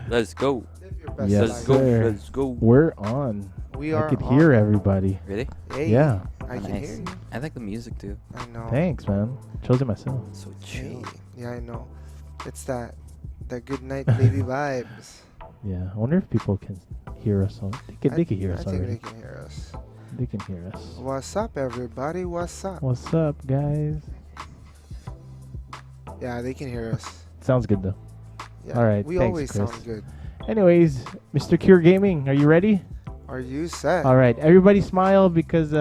Let's go. Yes, Let's go. sir. Let's go. We're on. We I are could on. hear everybody. Really? Hey, Yeah. I can Nice. hear you. I like the music too. I know. Thanks, man. Chose it myself. So Hey, chill. yeah, I know. It's that good night baby vibes. Yeah. I wonder if people can hear us. They can hear us I think already. they can hear us. They can hear us. What's up, everybody? What's up? What's up, guys? Yeah, they can hear us. Sounds good though. Yeah, All right, we thanks, always Chris. sound good. Anyways, Mr. Cure Gaming, are you ready? Are you set? All right, everybody smile because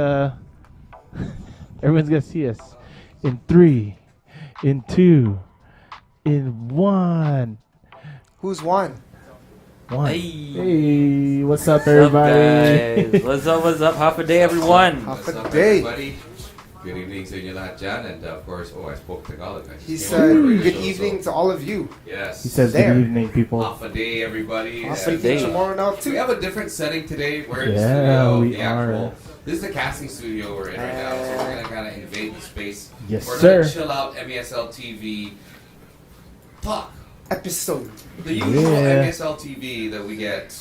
everyone's gonna see us in 3, in 2, in 1. Who's won? 1. Hey. Hey, what's up, What's up, everybody? guys? What's up? What's up? Half a day, everyone. Half What's a up, day. everybody? Good evening sa inyo lahat dyan. And of course, I spoke Tagalog. I just He came said, over the good show, evening so- to all of you. Yes. He says There. good evening, people. Half a day, everybody. Half And, a day day. tomorrow now, we too. have a different setting today. We're in the Yeah, studio. we the actual, are. This is the casting studio we're in right now. So we're going to kind of invade the space. Yes, we're sir. going to chill out MESLTV talk. Episode. The usual Yeah. MESLTV that we get.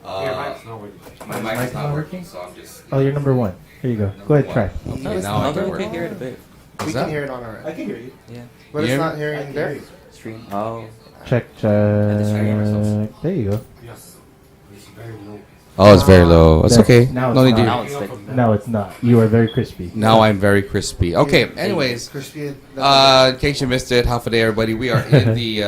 Your mic's not working. My mic is not working, so I'm just. Oh, you're number 1. Here you go. Go ahead, try. Okay, No, now I No, can we work. can hear it a bit. We What's can that? hear it on our I end. can hear you. Yeah. But You it's hear not I hearing can there. hear you. Stream. Oh. Check, just trying ourselves. There you go. Yes. It's very low. Oh, it's very low. It's There. okay. Now No it's need to- Now it's like. No, it's not. You are very crispy. Now I'm very crispy. Okay, anyways, Crispy. in case you missed it, half a day, everybody, we are in the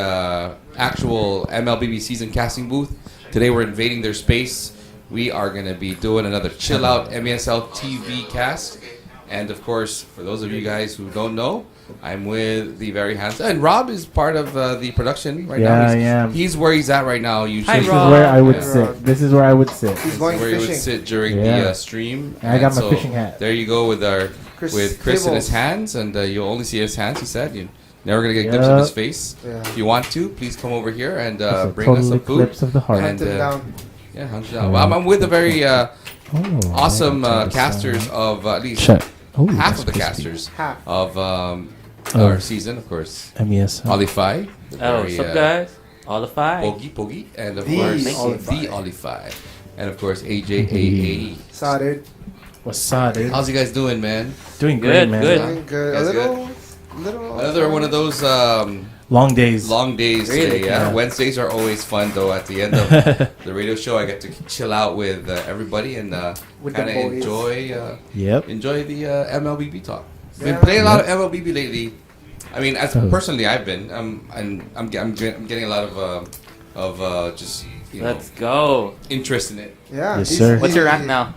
actual MLBB season casting booth. Today we're invading their space. We are going to be doing another chill out MESL TV cast. And of course, for those of you guys who don't know, I'm with the very handsome. And Rob is part of the production right now. Yeah, He's, I am. He's where he's at right now, usually. Hi, This is Rob. where I would Yeah. sit. This is where I would sit. He's going Where he would fishing. sit during Yeah. the stream. I got And my fishing hat. There you go with our Chris with Chris in his Tables. hands, and you'll only see his hands. He said you're never gonna get glimpse of Yep. his face. Yeah. If you want to, please come over here and It's a bring us total some food. eclipse of the heart. And, Hunt him down. Yeah, hunt it down. Well, I'm with the very Oh, awesome I got casters this, of at least check. Oh, half that's of the crispy. casters Half. of Oh. our season, of course. MES. Olify, the Oh, very, what's up, guys? All the five. Pogi, and of The course Olify. the Olify, and of course AJAA. Saw it. What's up, dude? How's you guys doing, man? Doing Good, great, man. good. Doing good. Guys A little. Another one of those Long days. long days Really? today. Yeah. Yeah. Wednesdays are always fun, though. At the end of the radio show, I get to chill out with everybody and With the kind of boys. enjoy Yep. the MLBB talk. Been Yeah. playing a lot of MLBB lately. I mean, as Oh. personally, I've been. And I'm getting a lot of just Let's go. interest in it. Yeah. Yes, he's- sir. What's your rank now?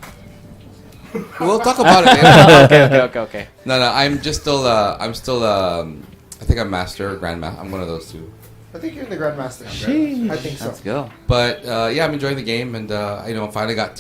We'll talk about it later. Okay. No, I'm just still. I'm still. I think I'm master or grandmaster. I'm one of those two. I think you're the grandmaster. Sheesh. I think so. Let's go. But yeah, I'm enjoying the game, and I finally got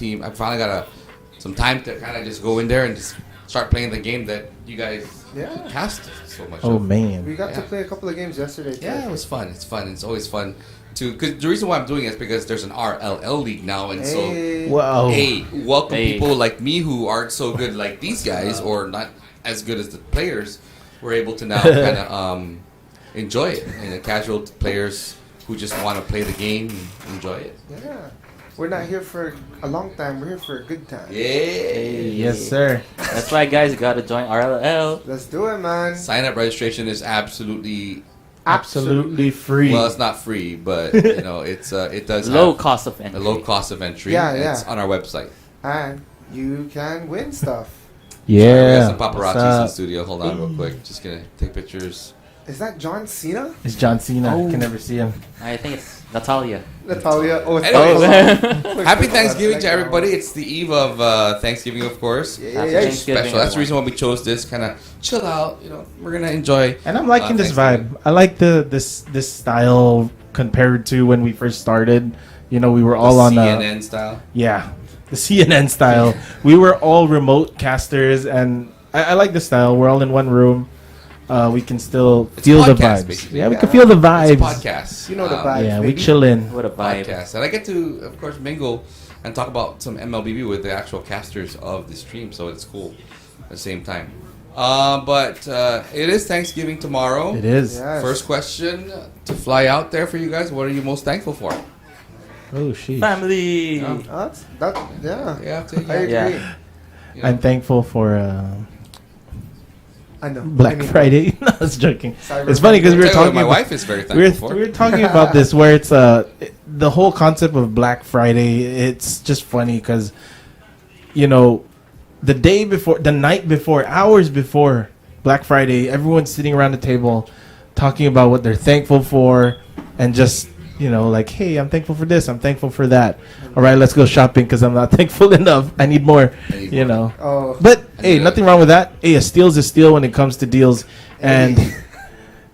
some time to kind of just go in there and just start playing the game that you guys Yeah. cast so much. Oh, of. man. We got to Yeah. play a couple of games yesterday. Too. Yeah, it was fun. It's fun. It's always fun because the reason why I'm doing it is because there's an RLL league now, and so Hey. Whoa. hey, welcome Hey. people like me who aren't so good like these guys or not as good as the players. We're able to now kind of enjoy it, and the casual players who just want to play the game and enjoy it. Yeah. We're not here for a long time. We're here for a good time. Yeah. Yes, sir. That's why, guys, you gotta join RLL. Let's do it, man. Sign up registration is absolutely Absolutely free. well. It's not free, but it does Low have cost of a entry. low cost of entry. Yeah, It's yeah. on our website. And you can win stuff. We yeah. got some What's paparazzis in the up? studio. Hold on, real quick. Just gonna take pictures. Is that John Cena? It's John Cena. Oh. Can never see him. I think it's Natalia. Natalia. Oh, it's Anyways. Happy Oh, Thanksgiving to like everybody. It's the eve of Thanksgiving, of course. Yeah, Happy yeah, yeah. Thanksgiving, Special. That's the reason everyone. why we chose this. Kind of chill out. We're gonna enjoy. And I'm liking this Thanksgiving. vibe. I like this style compared to when we first started. We were all on CNN style. yeah, the CNN style. We were all remote casters, and I like the style. We're all in one room. We can still It's feel the podcast, vibes. basically. Yeah, we Yeah. can feel the It's vibes. podcasts. You know the vibes. Yeah, we baby. chill in. What a vibe. Podcast, and I get to, of course, mingle and talk about some MLBB with the actual casters of the stream. So it's cool at the same time. But it is Thanksgiving tomorrow. It is. Yes. First question to fly out there for you guys. What are you most thankful for? Oh, sheesh. Family. Yeah, Yeah, I agree. Yeah. You know, I'm thankful for I know. Black Friday. No, I was joking. Cyber It's funny because we were tell you what talking. my about, wife is very we thankful for. were talking about this where it's the whole concept of Black Friday. It's just funny because the day before, the night before, hours before Black Friday, everyone's sitting around the table talking about what they're thankful for, and just like, hey, I'm thankful for this, I'm thankful for that. All right, let's go shopping because I'm not thankful enough. I need more. I need more. Oh, But hey, nothing wrong with that. Hey, a steal's a steal when it comes to deals. And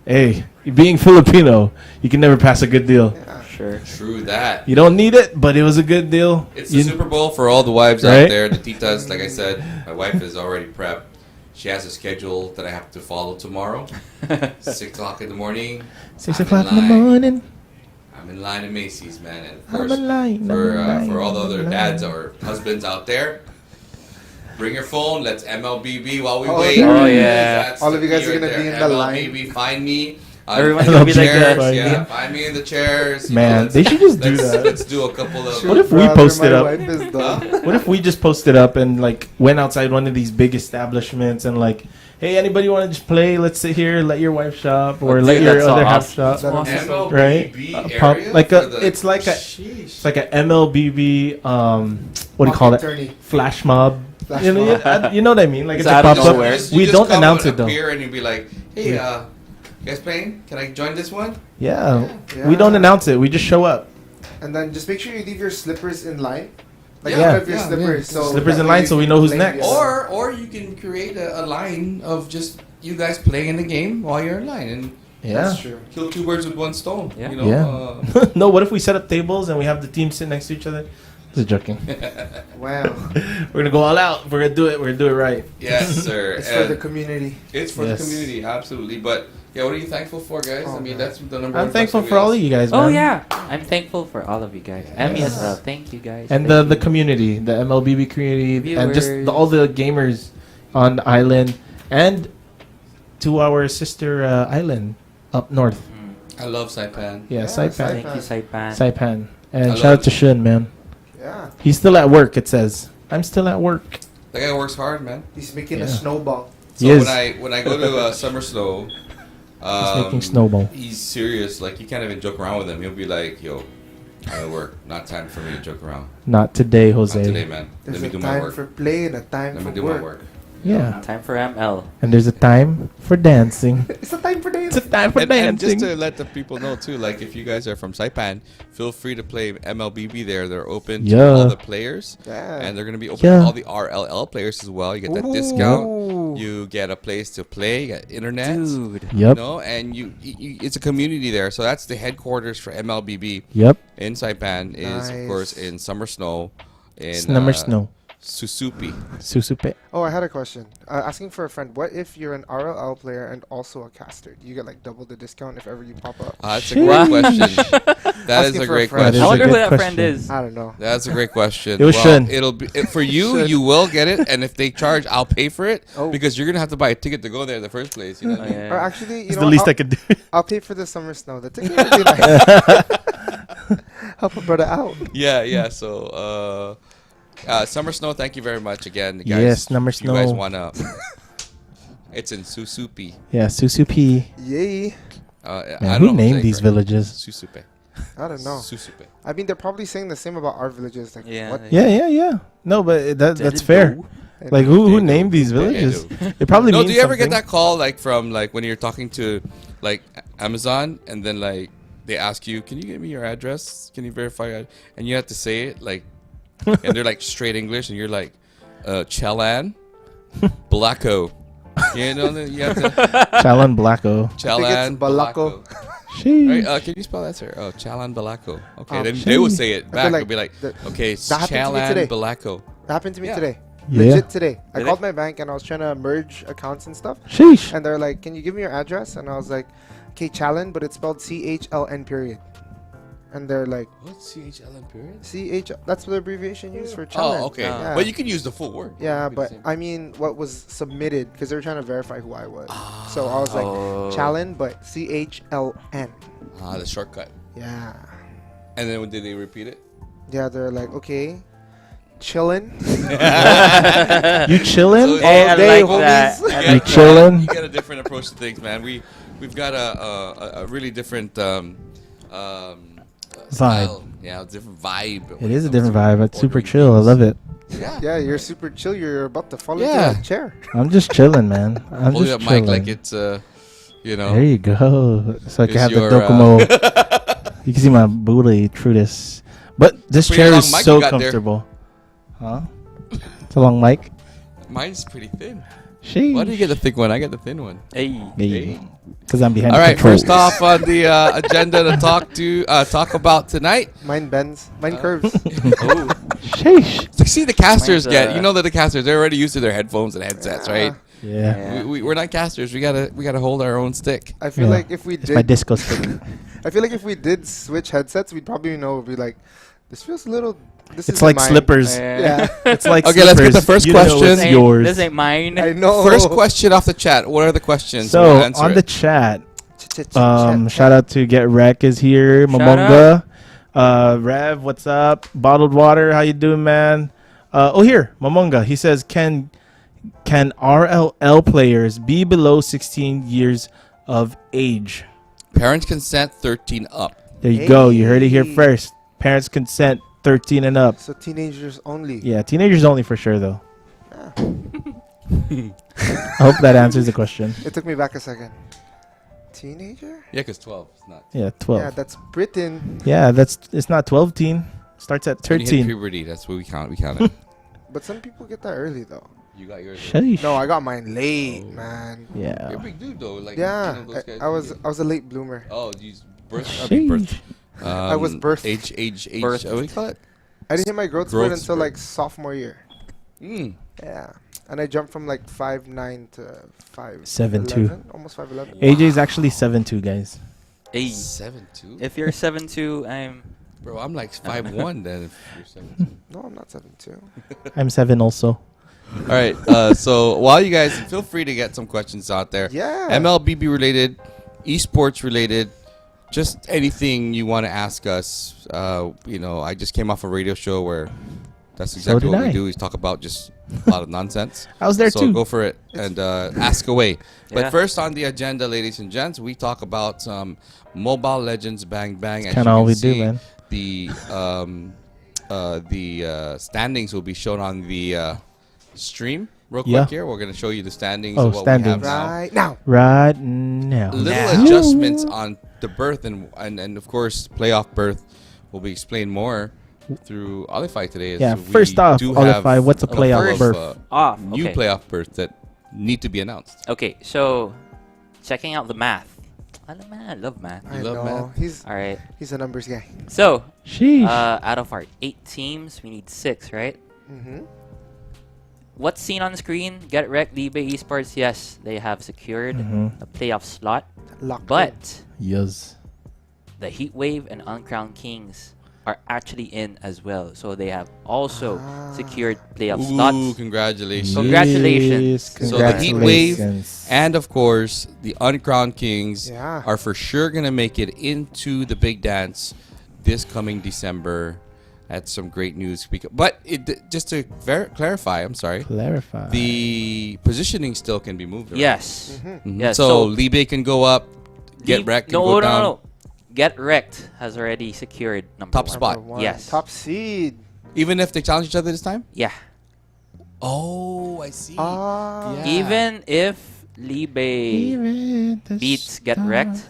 hey, being Filipino, you can never pass a good deal. yeah. Sure. True that. You don't need it, but it was a good deal. It's the Super Bowl for all the wives Right? out there. The titas, like I said, my wife is already prepped. She has a schedule that I have to follow tomorrow. 6 o'clock in the morning. 6 I'm o'clock in the line. morning. I'm in line at Macy's, man. And of I'm course, in line, for all the other I'm in dads line. or husbands out there, bring your phone. Let's MLBB while we Oh, wait. there it is. That's All the of you guys key are gonna right be there. in the line. MLBB, find me. Everyone's in gonna the be like chairs. the- Yeah, find me in the chairs. Man, let's- they should just do let's- that. Let's do a couple of. What if we Brother, posted my up? wife is done. What if we just posted up and like went outside one of these big establishments and like, hey, anybody want to just play? Let's sit here, let your wife shop, or Oh, let dude, your that's other so half awesome. shop. That'll be MLBB Right? area Pump- like for the- it's like a Sheesh. MLBB what do you call it? Attorney. Flash mob. Flash You know, mob. you know what I mean? Like It's it's a out of pop up. nowhere. We just don't come announce and it though. appear and you'd be like, hey, you guys playing? Can I join this one? Yeah. Yeah. We don't announce it. We just show up. And then just make sure you leave your slippers in line. Like Yeah, one of your yeah, slippers. yeah. So Slippers that in way line you so we can know who's play next. together. Or you can create a line of just you guys playing in the game while you're in line and Yeah. That's true. kill two birds with one stone. Yeah. You know, Yeah. No, what if we set up tables and we have the team sit next to each other? Just joking. Wow. We're gonna go all out. We're gonna do it. We're gonna do it right. yes, sir. It's for And the community. it's for Yes. the community, absolutely. But yeah, what are you thankful for, guys? Oh, I mean, man. that's the number. I'm one thankful question for all of you guys, man. Oh yeah, I'm thankful for all of you guys. MESL, thank you guys. And Thank the you. community, the MLBB community, and just Viewers. all the gamers on the island, and to our sister island up north. I love Saipan. Yeah, Yeah, Saipan. Thank you, Saipan. Saipan. And I shout love out to Shun, man. Yeah. He's still at work, it says. I'm still at work. That guy works hard, man. He's making Yeah. a snowball. So Yes. when I go to Summer Snow, He's making snowball. He's serious. Like you can't even joke around with him. He'll be like, "Yo, I'm at work. Not time for me to joke around. Not today, Jose. Not today, man. There's Let me a do my time work. for play and a time Let for me do work. my work." Yeah. Time for ML. And there's a time for dancing. It's a time for It's a dance. time for And just dancing. to let the people know too, like if you guys are from Saipan, feel free to play MLBB there. They're open to Yeah. all the players, Yeah. and they're gonna be open Yeah. to all the RLL players as well. You get that discount. Ooh. You get a place to play, you get internet. Dude. Yep. You know, and you it's a community there. So that's the headquarters for MLBB Yep. in Saipan. Is of Nice. course in Summer Snow. In Summer snow. Susupi. Susupe. Oh, I had a question. Asking for a friend. What if you're an RLL player and also a caster? Do you get like double the discount if ever you pop up? That's a great question. That is Asking a for a great friend. That is I a wonder who good that friend question. is. I don't know. That's a great question. It was Shun. It'll be for you. Shun. You will get it, and if they charge, I'll pay for it Oh. because you're gonna have to buy a ticket to go there in the first place. You know. Oh, What I mean? yeah. Or actually, you It's know, the least I'll, I could do. I'll pay for the summer snow. The ticket would be nice. Help a brother out. Yeah, yeah. So, Summer Snow. Thank you very much again, guys. Yes, Summer If you guys Snow. wanna. It's in Susupi. Yeah, Susupe. Yay. I Man, don't know who if I'm named saying these correct. villages? Susupe. I don't know. Susupe. I mean, they're probably saying the same about our villages. Like, Yeah, what? they- Yeah. No, but that's Didn't fair. know. Like, who They do. named these They villages? do. It probably No, means do you ever get something. that call like from like when you're talking to like Amazon and then like they ask you, "Can you give me your address? Can you verify it?" And you have to say it like, and they're like straight English, and you're like, Chalan, Blacko. You know, you have to Chalan Blacko. Chalan Balako. Sheesh. Right, can you spell that, sir? Oh, Chalan Balako. Okay, Oh, then they will sheesh. say it I back. feel They'll be like, that- okay, that happened to me Chalan today. Balako. That happened to me Yeah. today. Yeah. Legit today. I Did called it? my bank and I was trying to merge accounts and stuff. Sheesh. And they're like, "Can you give me your address?" And I was like, "Okay, Challen, but it's spelled CHLN period." and they're like What's CHLN period? CH. That's the abbreviation used for challenge. Oh, okay. Yeah. But you can use the full word. Yeah, It'd be the but same. I mean, what was submitted because they were trying to verify who I was. So I was like, Oh. Challenge, but CHLN. The shortcut. Yeah. And then did they repeat it? Yeah, they're like, okay, chillin'. You chillin'? Hey, I day, like that. homies. I You like that. chillin'? You got a different approach to things, man. We've got a really different style. Yeah, a different vibe. It is a different vibe. It's super chill. I love it. Yeah. Yeah, you're super chill. You're about to fall into Yeah. that chair. I'm just chilling, man. I'm Holding just up mic chilling. like it's you know. There you go. So I can It's have the your, DOCOMO. You can see my booty through this. But this Pretty chair long is mic so you got there. comfortable. Huh? It's a long mic. Mine's pretty thin. Sheesh. Why do you get the thick one? I get the thin one. Hey. Because I'm behind All the right. controls. First off on the agenda to talk about tonight. Mine bends. Mine curves. Oh. Sheesh. So see the casters Mine's, get. You know that the casters they're already used to their headphones and headsets, right? Yeah. Yeah. We're not casters. We gotta hold our own stick. I feel Yeah. like if we It's my did, disco stick. I feel like if we did switch headsets, we'd probably be like, this feels a little. This It's isn't like mine. slippers. Yeah. It's like Okay, let's get the slippers. first You know question. it's yours. This ain't mine. I know. First question off the chat. What are the questions? So We'll answer on it. the chat, Shout shout out to Get Wreck is here. Shout Momonga. Rev, what's up? Bottled Water, how you doing, man? Here, Momonga. He says, can RLL players be below 16 years of age? Parents consent 13 up. There you go. You heard it here Hey. first. Parents consent 13 and up. So teenagers only. Yeah, teenagers only for sure, though. Ah. I hope that answers the question. It took me back a second. Teenager? Yeah, because 12 is not. Yeah, 12. Yeah, that's Britain. Yeah, it's not 12 teen. Starts at When you hit 13. puberty, that's what we count. We count it. But some people get that early though. You got yours. Sheesh. No, I got mine late, man. You're a Yeah. big dude though. Like Yeah, you know, those guys I was big. I was a late bloomer. Oh, geez, birth. I mean, birth. Sheesh. I was birthed. Age. Birthed. What do you call it? I didn't hit my growth spurt Growth until spurt. like sophomore year. Mm. Yeah, and I jumped from like 5'9" to 7'2". almost 5'11". AJ's actually 7'2", guys. Hey. 7'2". If you're 7'2", I'm. Bro, I'm like 5'1" then. If you're 7'2". No, I'm not 7'2". I'm 7 also. All right. So while you guys feel free to get some questions out there, Yeah. MLBB related, esports related, just anything you want to ask us. I just came off a radio show where that's exactly did what I. we do. Is talk about just a lot of nonsense. I was there So too. go for it and ask away. But Yeah. first on the agenda, ladies and gents, we talk about some Mobile Legends Bang Bang. As Kind you of all can we do, see, man. The standings will be shown on the stream real quick Yeah. here. We're going to show you the standings Oh, of what standings. we have now. Right now. Right now. Little adjustments on the berth and of course playoff berth will be explained more through Olify today. Yeah, we first off, do Olify, have what's a couple playoff of, berth? Off. new Okay. playoff berths that need to be announced. Okay, so checking out the math. I love math. I love know. math? All right. He's a numbers guy. So, Sheesh. out of our 8 teams, we need 6, right? Mm-hmm. What's seen on screen? Get Wrecked, eBay Esports, yes, they have secured Mhm. a playoff slot. Locked in. But Yes. the Heatwave and Uncrowned Kings are actually in as well. So they have also secured playoff Ooh, slots. congratulations. Congratulations. Yes, So the Heat Wave congratulations. And of course, the Uncrowned Kings Yeah. are for sure going to make it into the big dance this coming December. That's some great news. But just to clarify, I'm sorry, Clarify. the positioning still can be moved. Right? Yes. Mm-hmm. Yes, So, so Libe can go up, Get Deep- Wrecked can no, go no, down. no. Get Wrecked has already secured number Top 1. spot. Number one. Yes. Top seed. Even if they challenge each other this time? Yeah. Oh, I see. Ah. Yeah. Even if Libe beats Get Wrecked,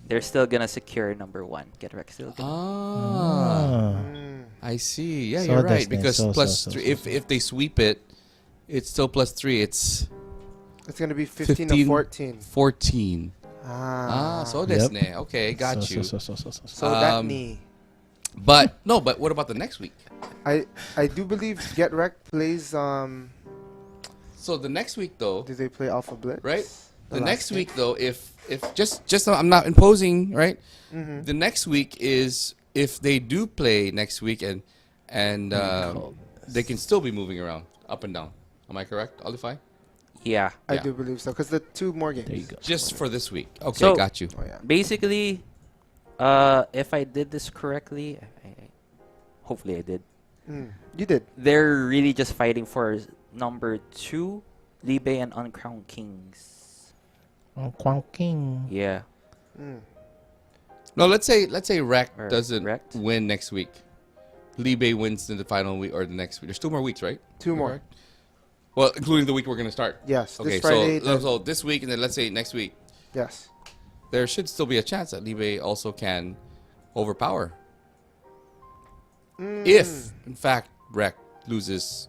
they're still gonna secure number 1. Get Wrecked still gonna. Ah. Mm. I see. Yeah, So you're that's right. nice. Because So, plus so, 3, so, if they sweep it, it's still plus 3. It's It's gonna be 15 to 15. 14. 14. Ah. So Yep. desu ne. Okay, got you. So. So that Um, knee. But what about the next week? I do believe Get Wrecked plays So the next week though, do they play Alpha Blitz? Right. The last next game. week, though, if just so I'm not imposing, right? Mm-hmm. The next week is if they do play next week and they can still be moving around up and down. Am I correct, Olify? Yeah. I Yeah. do believe so because the 2 more games. There you go. Just for this week. Okay, So- got you. Oh yeah. Basically, if I did this correctly, hopefully I did. You did. They're really just fighting for number 2, Libe and Uncrowned Kings. Oh, Kwang King. Yeah. Mm. No, let's say Rec Or doesn't Rect. win next week. Libe wins in the final week or the next week. There's 2 more weeks, right? 2 more. Correct? Well, including the week we're gonna start. Yes. Okay, This Friday. so this week and then let's say next week, yes. there should still be a chance that Libe also can overpower. If, in fact, Rec loses,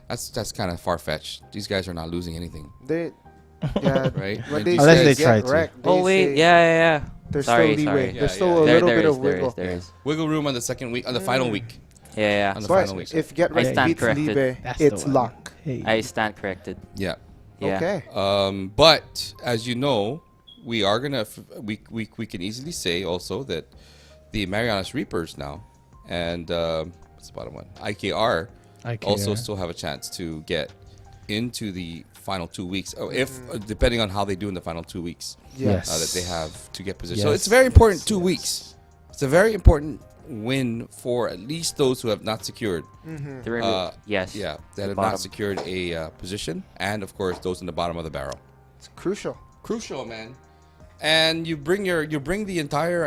that's kind of far fetched. These guys are not losing anything, They. Yeah. right? When And they these Unless say they guys- try get to. wrecked, Oh they wait, say yeah. There's Sorry, still leeway. sorry. Yeah, There's still yeah. a little there bit is, of there wiggle. is, there is. wiggle room on the second week, on the final week. Yeah, On the But final week. if Get I Right stand beats corrected. Libe, That's the it's one. lock. Hey. I stand corrected. Yeah. Yeah. Okay. But as you know, we are gonna we can easily say also that the Marianas Reapers now and what's the bottom one, IKR, also still have a chance to get into the final 2 weeks. Oh, if depending on how they do in the final 2 weeks Yes. that they have to get position. So Yes, it's very important. yes, 2 yes. weeks. It's a very important win for at least those who have not secured. Yes. Yeah, that The have bottom. not secured a position, and of course those in the bottom of the barrel. It's crucial. Crucial, man. And you bring the entire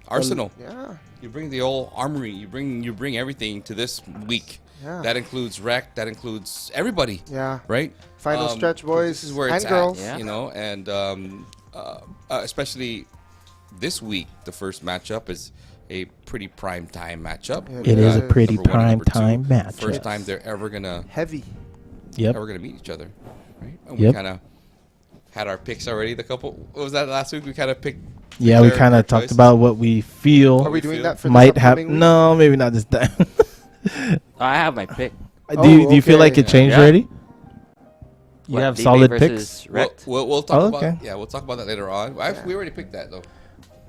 arsenal. Yeah. You bring the whole armory. You bring everything to this week. Yeah. That includes Rec. That includes everybody, Yeah. right? Final stretch, boys. This is where and it's girls. Yeah. at, you know. And especially this week, the first matchup is a pretty prime time matchup. Yeah, It is a Yeah. pretty Number one and prime number two. time match. First time they're ever gonna Heavy. Yep. meet each other, right? And Yep. we kind of had our picks already. What was that last week? We kind of picked. Yeah, we their- kind their of talked choice. about what we feel Are we we doing feel that for might this have. upcoming week? No, maybe not this time. I have my pick. Do you feel like it okay. changed Yeah. already? You What, have Libe solid picks. versus Rect? We'll talk Oh, about okay. we'll talk about that later on. We already picked that though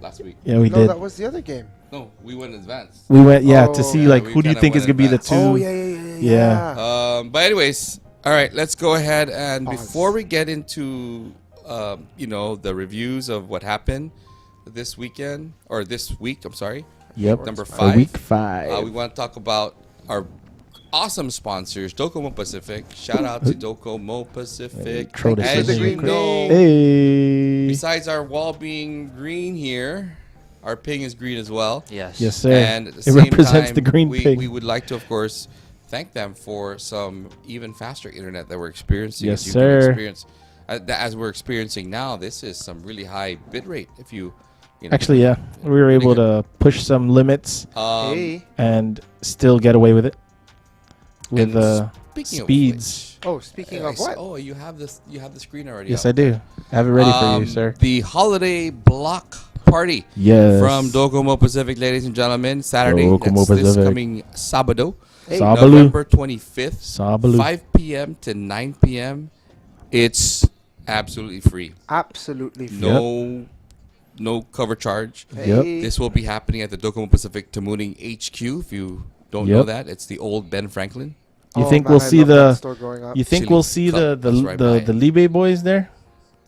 last week. Yeah, we No, did. that was the other game. No, we went in advance. We went, yeah, Oh, to see yeah, like we who do you kinda think is went gonna be the advanced. two. Oh yeah. But anyways, all right, let's go ahead and Pause. before we get into the reviews of what happened this weekend or this week, I'm sorry. Yep. Number For 5. week 5. We want to talk about our awesome sponsors, DOCOMO Pacific. Shout out to DOCOMO Pacific. Throw this As in you there. know, Hey. besides our wall being green here, our ping is green as well. Yes. Yes, sir. And at the It same represents time, the green we pig. would like to, of course, thank them for some even faster internet that we're experiencing. Yes, as you can sir. experience. As we're experiencing now, this is some really high bit rate. If you know, Actually, yeah, we were able to push some limits Hey. and still get away with it with and speaking of speeds. Oh, speaking of what? Oh, you have this. You have the screen already. Yes, up. I do. I have it ready for you, sir. The holiday block party Yes. from DOCOMO Pacific, ladies and gentlemen. Saturday, DOCOMO that's this Pacific. coming Sabado, Hey. Sabalu. November 25th, Sabalu. 5 p.m. to 9 p.m. It's absolutely free. Absolutely. No, no cover charge. Yep. Hey. This will be happening at the DOCOMO Pacific Tamuning HQ. If you don't know Yep. that, it's the old Ben Franklin. You Oh, think man, we'll I see love that the? store growing up. You think Chili we'll see the Club. That's right by it. the Libe boys there?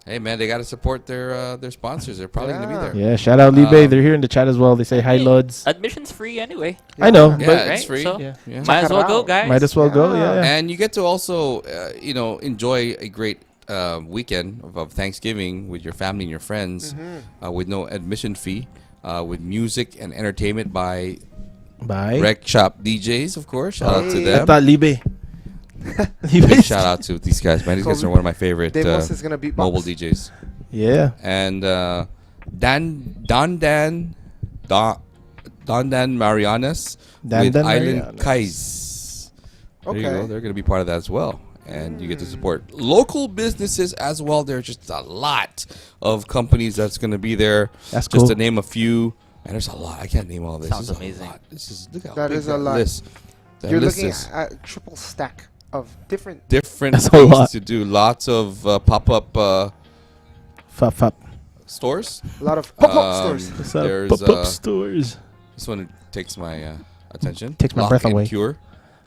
Hey man, they got to support their sponsors. They're probably gonna be Yeah. there. Yeah. Shout out Libe. Um, They're here in the chat as well. They say hi, Lods. Admission's free anyway. I know, Yeah, but it's right? free. So, yeah. Yeah. might as Check it well go, out. guys. Might as well go. Yeah. Yeah. And you get to also, enjoy a great weekend of Thanksgiving with your family and your friends with no admission fee, with music and entertainment by Bye. Rec Shop DJs, of course. Shout out to Hey. I them. thought Libe. Big shout out to these guys, man. These guys are one of my favorite Demos is gonna beat mobile Box. DJs. Yeah. And Don Dan Marianas Dan with Dan Island Marianas. Kais. There you go. Okay. They're going to be part of that as well. And you get to support local businesses as well. There's just a lot of companies that's going to be there. That's Just cool. to name a few. And there's a lot. I can't name all this. Sounds This is amazing. A lot. This is look how That big is a lot. list. That You're list looking is at triple stack. of different. different That's a things lot. to do. Lots of pop-up Fup. stores. A lot of pop-up stores. What's up? There's Pop-up stores. this one takes my attention. Takes my Lock breath and away. Cure.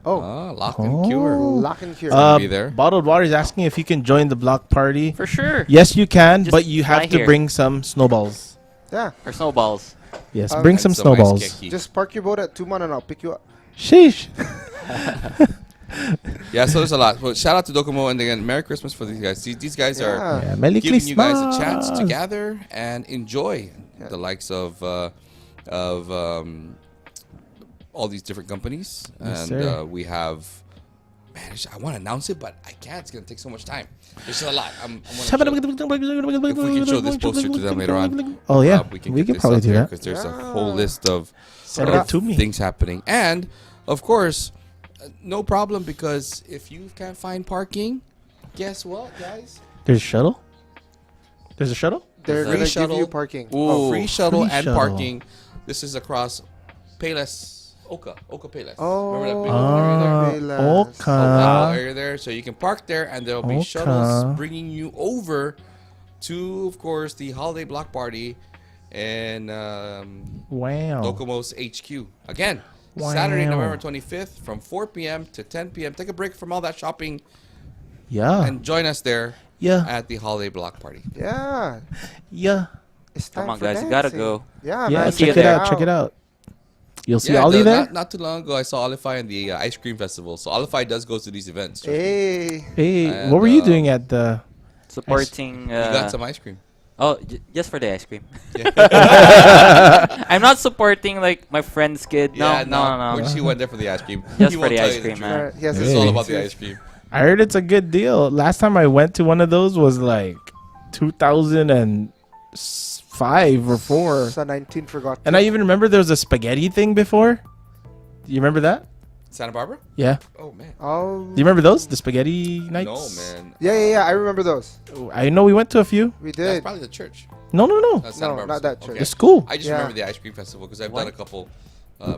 Oh, Lock and Cure. lock and cure. gonna be there. Bottled Water is asking if you can join the block party. For sure. Yes, you can, Just but you have fly to here. bring some snowballs. yeah. Or snowballs. Yes, Um, bring And some ice snowballs. keki. Just park your boat at Tuman and I'll pick you up. Sheesh. Yeah, so there's a lot. Well, shout out to Docomo, and again, Merry Christmas for these guys. These guys are Yeah. Yeah, Merry giving you guys a Christmas. chance to gather and enjoy Yeah. the likes of all these different companies. Yes, And sir. we have, man, I want to announce it, but I can't. It's going to take so much time. There's a lot. If we can show this poster to them later on, Oh yeah, we can probably do that. because there's a whole list of Send it to me. things happening. And of course, no problem, because if you can't find parking, guess what, guys? There's a shuttle. There's a shuttle. They're Free gonna give shuttle. you parking. Oh, free shuttle free and shuttle. parking. This is across Payless, Oka Payless. Oh, Remember that big area there? Payless. Okay. That whole area there, so you can park there, and there'll be Okay. shuttles bringing you over to, of course, the holiday block party and Wow. DOCOMO's HQ. Again, Wow. Saturday, November 25th from 4 p.m. to 10 p.m. Take a break from all that shopping Yeah. and join us there Yeah. at the holiday block party. Yeah. Yeah. It's time Come on, for guys. You gotta dancing. go. Yeah, Yeah. man. see Check you it there. out. Check it out. You'll see Yeah, Ollie there. not too long ago, I saw Olify in the ice cream festival. So Olify does go to these events. trust me. Hey. Hey, And, what were you doing at the? Supporting. You got some ice cream. Oh, just for the ice cream. Yeah. I'm not supporting like my friend's kid. No, Yeah, no. When she went there for the ice cream. Just he for won't the tell ice you the cream, truth. man. He has It's his all Hey. about the ice cream. I heard it's a good deal. Last time I went to one of those was like 2005 or 4. So 19 forgot. And I even remember there was a spaghetti thing before. Do you remember that? Santa Barbara? Yeah. Oh, man. Oh. Do you remember those? The spaghetti nights? No, man. Yeah. I remember those. I know we went to a few. We That's did. probably the church. No. Santa No, Barbara not that School. church. Okay. The school. I just Yeah. remember the ice cream festival because I've done a couple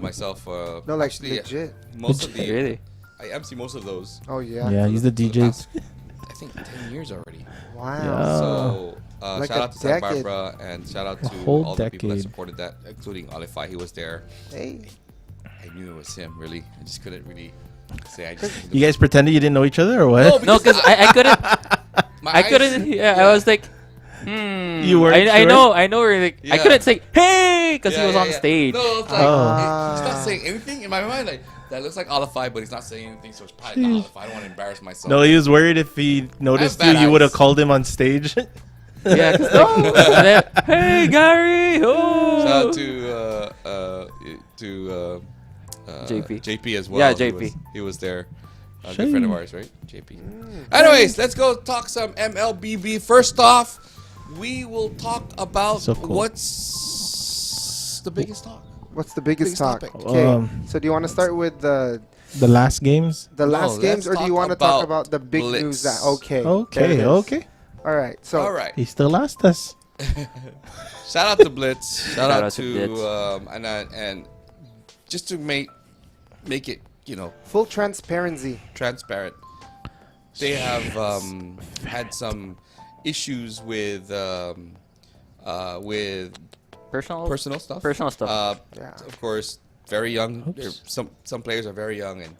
myself. No, like actually, legit. most of the Really? I MC most of those. Oh yeah. Yeah, he's the for the DJ. past, I think 10 years already. Wow. Yeah. So Like shout a out to Santa decade. Barbara, and shout out A to whole all the people that decade. supported that, including Olify. He was there. Hey. I knew it was him. Really, I just couldn't really say. I just You guys pretended you didn't know each other or what? No, No, because I couldn't. my I eyes- couldn't. Yeah, I was like, You weren't I sure? know. We're like, I Yeah. couldn't say hey because Yeah, he was yeah, on yeah. stage. No, it's like Oh. he's not saying anything in my mind. Like that looks like Olify, but he's not saying anything. So it's probably not Olify. I don't want to embarrass myself. No, he was worried if he noticed bad you would have eyes. called him on stage. Yeah, 'cause like, and then, hey Gary. Oh. Shout out to JP. JP as well. Yeah, He JP. He was there. A good friend of Shame. ours, right? JP. Anyways, let's go talk some MLBB. First off, we will talk about So cool. what's the biggest talk. What's the biggest Biggest talk? topic. Okay. So do you want to start with the last games. last games, or do you want to talk about about the big Blitz. news that? Okay. there it Okay, is. okay. All right. So All right. He still asked us. Shout out to Blitz. Shout out to Blitz. and just to make it full transparency. transparent. They have had some issues with personal stuff. Personal stuff. Yeah. Of course, very young. Oops. Some players are very young, and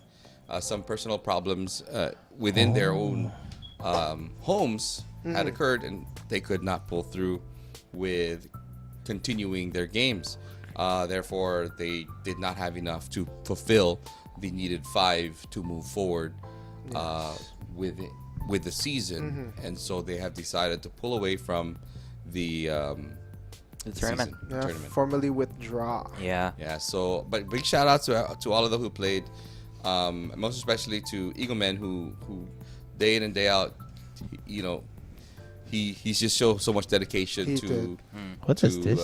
some personal problems within their own homes had occurred, and they could not pull through with continuing their games. Therefore, they did not have enough to fulfill the needed 5 to move forward with the season, and so they have decided to pull away from the The tournament. season, the Yeah. tournament. Formally withdraw. Yeah. Yeah, so but big shout out to all of them who played, most especially to Eagle Man who day in and day out, he's just showed so much dedication He to did. What to does this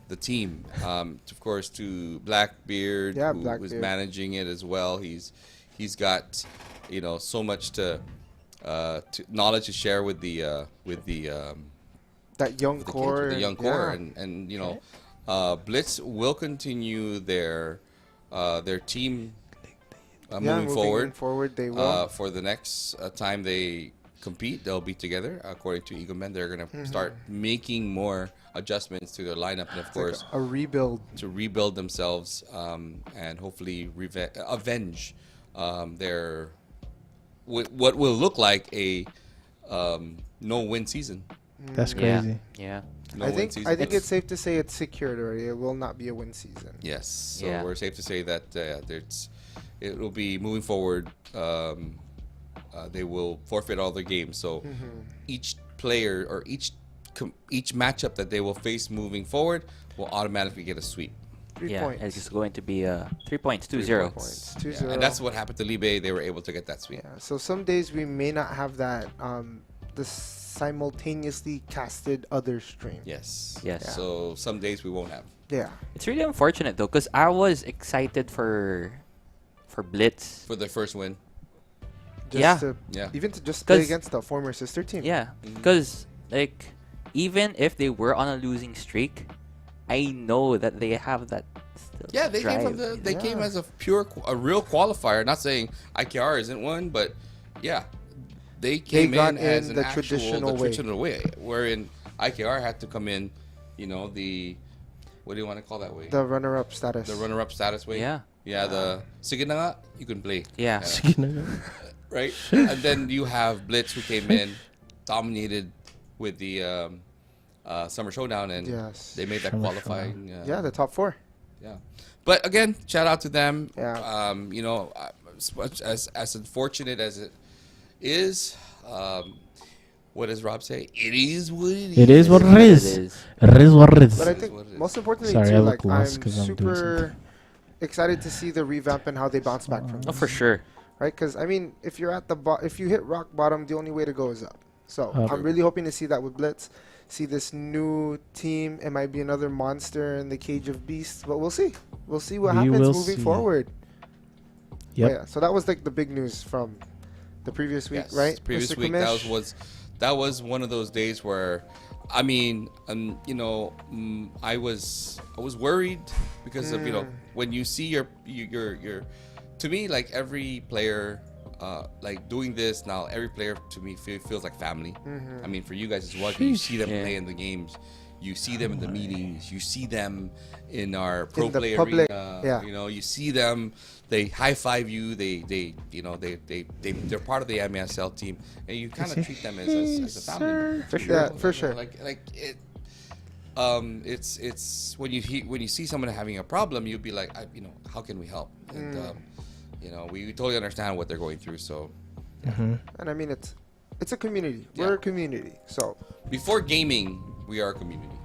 the team. Of course, to Blackbeard, Yeah, who was Blackbeard. managing it as well. He's got so much to knowledge to share with the That young the kids, core. with the young core, yeah. and Blitz will continue their team moving forward. Forward, they will. For the next time they compete, they'll be together. According to Eagle Men, they're going to start making more adjustments to their lineup, and of course, a rebuild. to rebuild themselves and hopefully avenge their what will look like a no-win season. That's Yeah. crazy. Yeah. I No-win think season. it's safe to say it's secured already. It will not be a win season. Yes, so Yeah. we're safe to say that it will be moving forward. They will forfeit all their games. So each player or each matchup that they will face moving forward will automatically get a sweep. 3 Yeah. points. It's going to be 3 points, 2-0. 3 points. Yeah, 2-0. and that's what happened to Libe. They were able to get that sweep. Yeah. So some days we may not have that the simultaneously casted other stream. Yes. Yes. So some days we won't have. Yeah. It's really unfortunate though, because I was excited for Blitz. For their first win. Just Yeah. to, Yeah. even to just play 'Cause- against the former sister team. Yeah, Mhm. because like even if they were on a losing streak, I know that they have that. Still Yeah, they came from drive. the. They came Yeah. as a real qualifier. Not saying IKR isn't one, but yeah, they came got in as in an the actual traditional way. wherein IKR had to come in. You know the, what do you want to call that way? The runner-up status. The runner-up status way. Yeah, Yeah. The sige na nga, you can play. yeah, Right. And then you have Blitz who came in, dominated with the Summer Showdown, and Yes. they made that Summer qualifying. Yeah, the top 4. Yeah, but again, shout out to them. Yeah. You know, as unfortunate as it is, what does Rob say? It is what it is. It is what it It is. is. It is what it is. But I It is think what it is. most importantly Sorry, too, I like look lost I'm 'cause I'm doing super excited to see the revamp and how they bounce back from Oh, this. for sure. Right? Because I mean, if you're at the if you hit rock bottom, the only way to go is up. So Up. I'm really hoping to see that with Blitz. See this new team. It might be another monster in the cage of beasts, but we'll see. We'll see what We happens will moving see. forward. Yep. But yeah, so that was like the big news from the previous week, Yes, right? Previous Mr. week, Kamish? that was one of those days where, I mean, you know, I was worried because of, you know, when you see your to me, like every player, like doing this now, every player to me feels like family. I mean, for you guys as well, you see them Yeah. play in the games, you see them in the meetings, you see them in our pro In the play public, arena. yeah. You know, you see them. They high five you. They're part of the MESL team, and you kind of treat them as a family. For sure. Yeah, for sure. Like it. It's when you see someone having a problem, you'll be like, you know, how can we help? And you know, we totally understand what they're going through. So And I mean, it's a community. Yeah. We're a community. So before gaming, we are a community.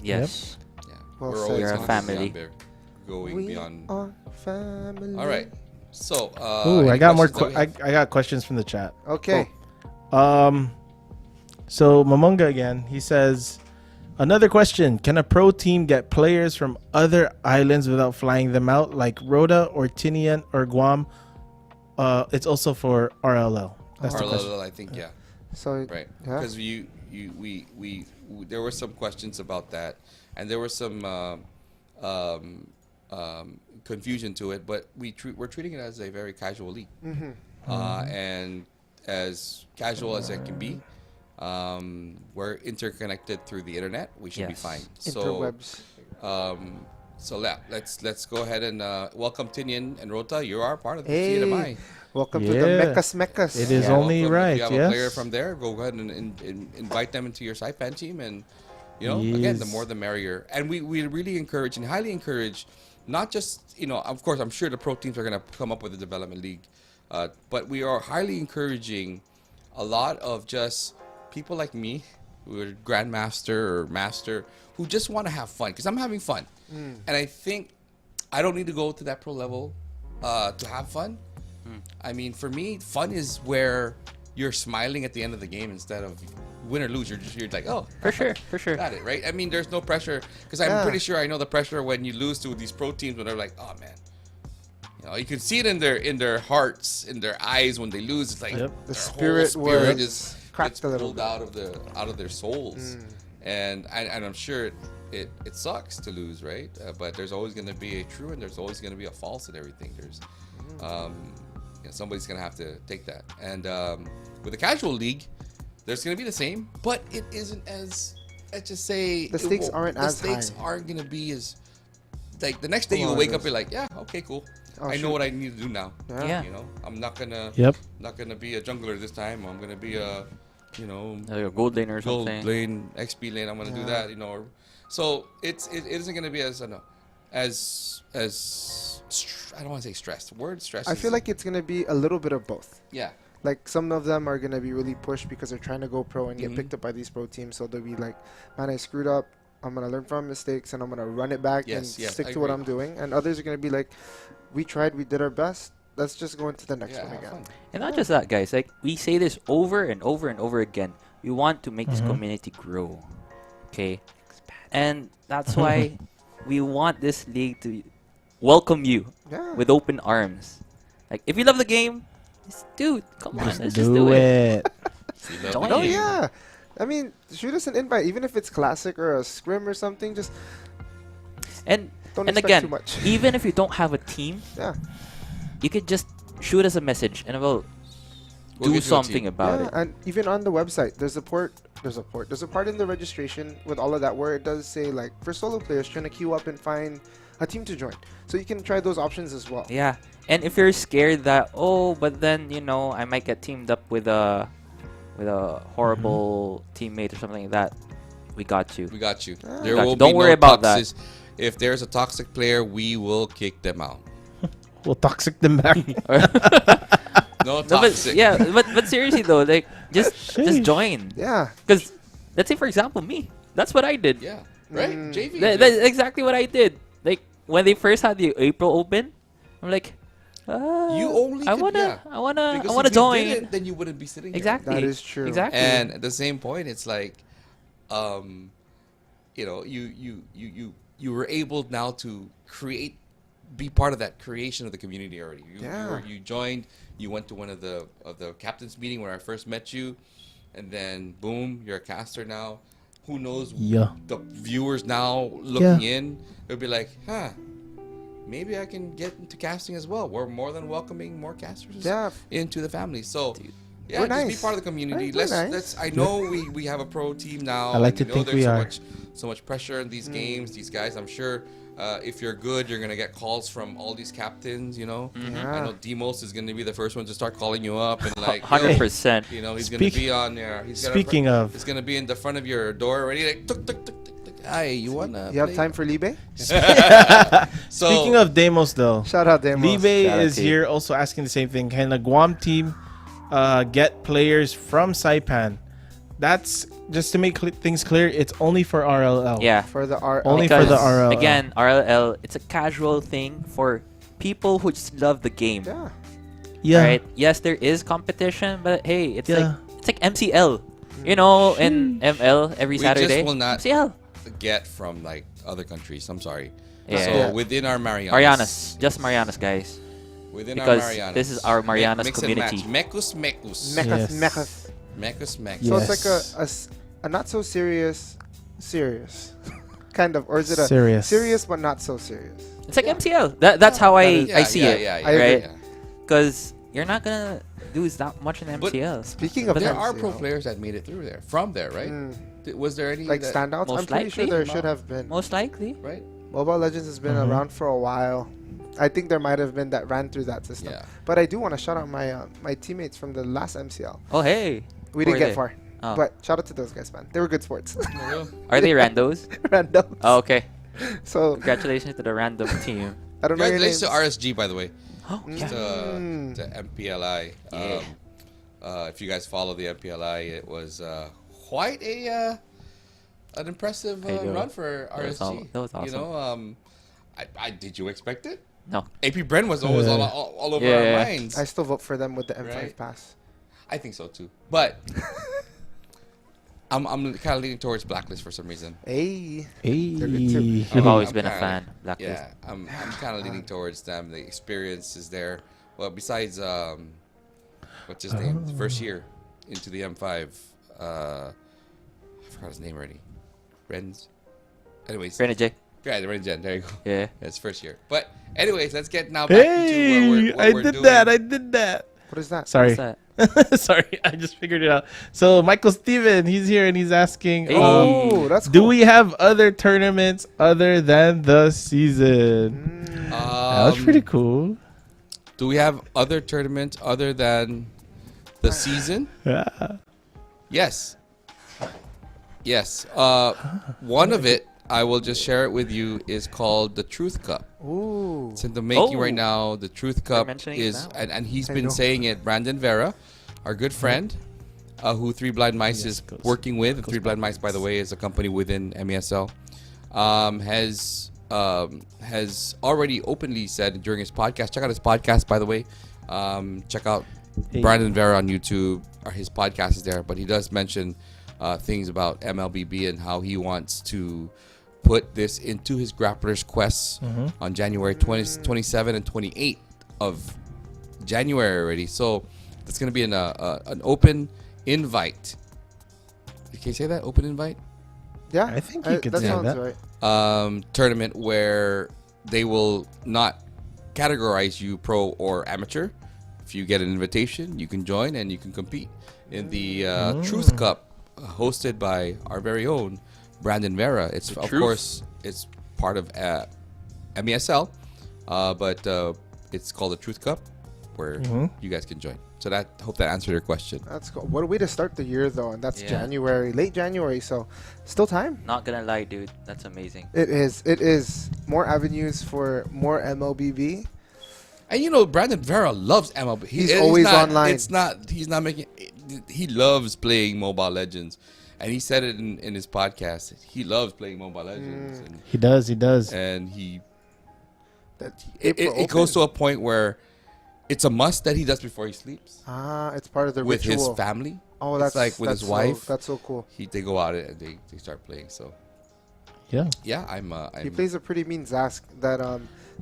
Yes. Yeah, Well we're said. always We're a going family. going we beyond. are family. All right. So, Ooh, any I got more. questions that we have? I got questions from the chat. Okay. So Mamunga again. He says, another question: can a pro team get players from other islands without flying them out, like Rhoda or Tinian or Guam? It's also for RLL. That's the question. RLL, I think, yeah. So Right. Yeah. Because we there were some questions about that, and there was some confusion to it, but we're treating it as a very casual league, and as casual as it can be. We're interconnected through the internet. We should be Yes. fine. interwebs. So yeah, let's go ahead and welcome Tinian and Rota. You are part of the Hey. CNMI. Welcome to the Yeah. Mecas. It is Yeah, only welcome. right. If you have a player Yes. from there, go ahead and invite them into your Saipan team, and you know, again, the Yes. more the merrier. And we really encourage and highly encourage, not just, you know, of course, I'm sure the pro teams are going to come up with a development league, but we are highly encouraging a lot of just people like me, who are grandmaster or master, who just want to have fun, because I'm having fun, and I think I don't need to go to that pro level to have fun. I mean, for me, fun is where you're smiling at the end of the game instead of win or lose. You're like, oh, For sure. For sure. got it, right? I mean, there's no pressure, because I'm Yeah. pretty sure I know the pressure when you lose to these pro teams when they're like, oh man, you know, you can see it in their hearts, in their eyes when they lose. It's like Yep. The their spirit whole spirit was is cracked gets a little pulled bit. out of their souls, and I'm sure it sucks to lose, right? But there's always going to be a true and there's always going to be a false in everything. Somebody's gonna have to take that. And with the casual league, there's gonna be the same, but it isn't as, let's just say, The stakes aren't as The stakes high. aren't gonna be as, like, the next day Well, you'll wake it up, is. you're like, yeah, okay, cool. Oh, I know shoot. what I need to do now. Yeah. You know, I'm not gonna be a jungler this time. I'm gonna be a, Like a gold lane or gold something. lane, XP lane. I'm gonna do Yeah. that. So it isn't gonna be as I don't want to say stressed. Word stress. I feel like it's gonna be a little bit of both. yeah. Like some of them are gonna be really pushed because they're trying to go pro and get Mhm. picked up by these pro teams. So they'll be like, "Man, I screwed up. I'm gonna learn from mistakes and I'm gonna run it back and Yes, stick I to what agree. I'm doing." And others are gonna be like, "We tried. We did our best. Let's just go into the next Yeah, one have again." fun. And not just that, guys. Like, we say this over and over and over again. We want to make this Mhm. community grow. Okay? And that's why we want this league to welcome you Yeah. with open arms. Like, if you love the game, dude, come on, let's just Do do it. it. You love Join the Oh it. game. yeah. I mean, shoot us an invite, even if it's classic or a scrim or something. Just And don't and expect again, too much. even if you don't have a team, Yeah. you could just shoot us a message and we'll We'll do get you a something team. about Yeah, it. and even on the website, there's a part in the registration with all of that where it does say like for solo players trying to queue up and find a team to join. So you can try those options as well. Yeah. And if you're scared that, but then I might get teamed up with a horrible teammate or something like that, we got you. We got you. Ah. There Got will you. Don't be worry no about that. toxic. If there's a toxic player, we will kick them out. We'll toxic them back. No No, but toxic. but seriously though, like just Sheesh. join. Yeah. Because let's say for example me, that's what I did. Yeah. Right. Mm. JV. That's exactly what I did. Like when they first had the April Open, I'm like, You only I could- wanna, yeah. I wanna, Because I wanna if you join. didn't, then you wouldn't be sitting here. Exactly. That is true. Exactly. And at the same point, it's like, you were able now to be part of that creation of the community already. You joined. You went to one of the captains meeting when I first met you, and then boom, you're a caster now. Who knows? Yeah. The viewers now looking in, they'll be like, maybe I can get into casting as well. We're more than welcoming more casters Yeah. into the family. So. Yeah, We're just nice. be part of the community. Right, we're nice. I know we have a pro team now. I like and to know think there's we are. so much pressure in these games. These guys, I'm sure, if you're good, you're gonna get calls from all these captains. I Yeah. know Demos is gonna be the first one to start calling you up and like, 100%. he's gonna Speak- be on there. Speaking of, he's gonna be in the front of your door already, like, tuk, tuk, tuk, tuk, tuk. Hi, you wanna? You have play? time for Libe? So, speaking of Demos though, Shout out Demos. Libe Shout out is to you. here also asking the same thing. Can the Guam team get players from Saipan? That's just to make things clear. It's only for RLL. Yeah. For the R. Only for the Because, RLL. Again, RLL, it's a casual thing for people who just love the game. Yeah. Yeah. Right? Yes, there is competition, but hey, it's Yeah. like MCL. In ML every We Saturday. just will not MCL. get from like other countries. I'm sorry. Yeah. So Yeah. within our Marianas. Marianas. Just Marianas, guys. Within Because our Marianas. this is our Marianas Mix and community. match. Mekus. Mechas, Yes. mechas. Mekus. So Yes. it's like a not so serious, kind of, or is it a Serious. serious but not so serious? It's like MCL. That's how I see it. Yeah, I agree. yeah. Because you're not gonna do that much in But- MCL. Speaking of But There MCL, are pro players that made it through there, from there, right? Was there any like that, standouts. Most I'm pretty sure likely. there should have been. Most likely. right? Mobile Legends has been Mhm. around for a while. I think there might have been that ran through that system. Yeah. But I do want to shout out my teammates from the last MCL. Oh, hey. We Who didn't are get they? far. Oh. But shout out to those guys, man. They were good sports. Are they randos? Random. Oh, okay. So Congratulations to the random team. I don't know your names. Congratulations to RSG, by the way. Oh, yeah. To MPLI. Yeah. If you guys follow the MPLI, it was quite an impressive There you go. run for That was RSG. that was awesome. Did you expect it? No. AP Bren was always all over Yeah, our yeah. minds. I still vote for them with the M5 Right. pass. I think so too. But I'm kind of leaning towards Blacklist for some reason. Hey. Hey. They're good too. I've always I'm been a kinda- fan. Blacklist. Yeah, I'm kind of leaning towards them. The experience is there. Well, besides what's his name? First year into the M5. I forgot his name already. Renz. Anyways, Renegade. Yeah, the Gen. There you go. Yeah. It's first year. But anyways, let's get now back into what we're doing. I did that. What is that? Sorry. What's that? Sorry, I just figured it out. So Michael Steven, he's here and he's asking, Hey. Oh, that's cool. do we have other tournaments other than the season? That was pretty cool. Do we have other tournaments other than the season? Yeah. Yes. Yes. One of it, I will just share it with you, is called the Truth Cup. Ooh. It's in the making Oh. right now. The Truth Cup mentioning it is, now. and he's I been know. saying it. Brandon Vera, our good friend, who Three Blind Mice is Goes- working with. And goes Three Blind Mice, by the way, is a company within MESL. Has already openly said during his podcast. Check out his podcast, by the way. Check out Hey. Brandon Vera on YouTube. Or his podcast is there, but he does mention things about MLBB and how he wants to put this into his Grappler's Quest on January 27 and 28 of January already. So that's going to be an open invite. Can you say that? Open invite? Yeah, I think you could that say sounds that. right. Tournament where they will not categorize you pro or amateur. If you get an invitation, you can join and you can compete in the Truth Cup, hosted by our very own Brandon Vera. It's of Truth. course it's part of MESL, but it's called the Truth Cup, where you guys can join. So that hope that answered your question. That's cool. What a way to start the year, though, and that's Yeah. January, late January, so still time. Not gonna lie, dude. That's amazing. It is. It is. More avenues for more MLBB. And you know, Brandon Vera loves MLB. He's always online. It's not. He's not making. He loves playing Mobile Legends, and he said it in his podcast. He loves playing Mobile Legends, He does. He does. and he That it goes to a point where it's a must that he does before he sleeps it's part of the with ritual. his family. Oh, It's that's like with that's his wife. That's so cool. They go out and they start playing. So Yeah. yeah, He plays a pretty mean Zask that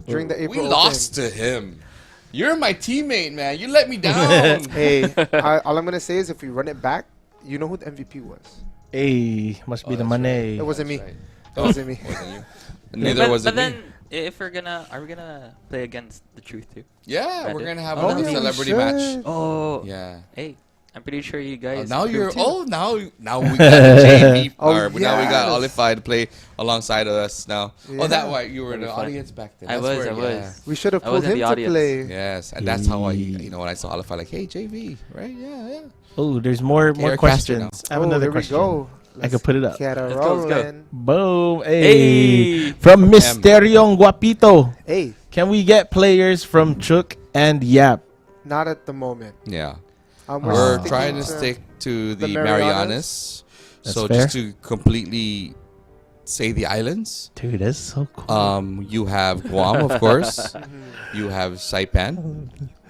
during the we April lost to him. You're my teammate, man. You let me down. Open. Hey, all I'm gonna say is if we run it back, you know who the MVP was. Hey, must be Oh, the that's money. It wasn't me. Right. It wasn't me. Wasn't you? Neither was it But then, me. if are we gonna play against the Truth too? Yeah, we're Brandon? gonna have Oh, another yeah, we celebrity should. match. Oh, Yeah. Hey, I'm pretty sure you Oh, guys. now you're. too. Oh, now we got JV. Oh, Now we got yes. Olify to play alongside of us now. Oh, that Yeah. why you were in the Olify. audience back then. I That's was. where- I yeah. was. We should have I was pulled in him the to audience. play. Yes, and that's how when I saw Olify, like, hey JV, right? Yeah. Oh, there's more Eric Caster questions. now. I have Oh, another here question. we go. I could put it up. Get a Let's go, let's go. rolling. Boom. Hey. Hey. From Mysteriong Guapito. Hey, Can we get players from Chook and Yap? not at the moment. Yeah. We're We're trying to stick to the the Marianas. That's So fair. just to completely say the islands, Dude, that's so cool. you have Guam, of course. You have Saipan.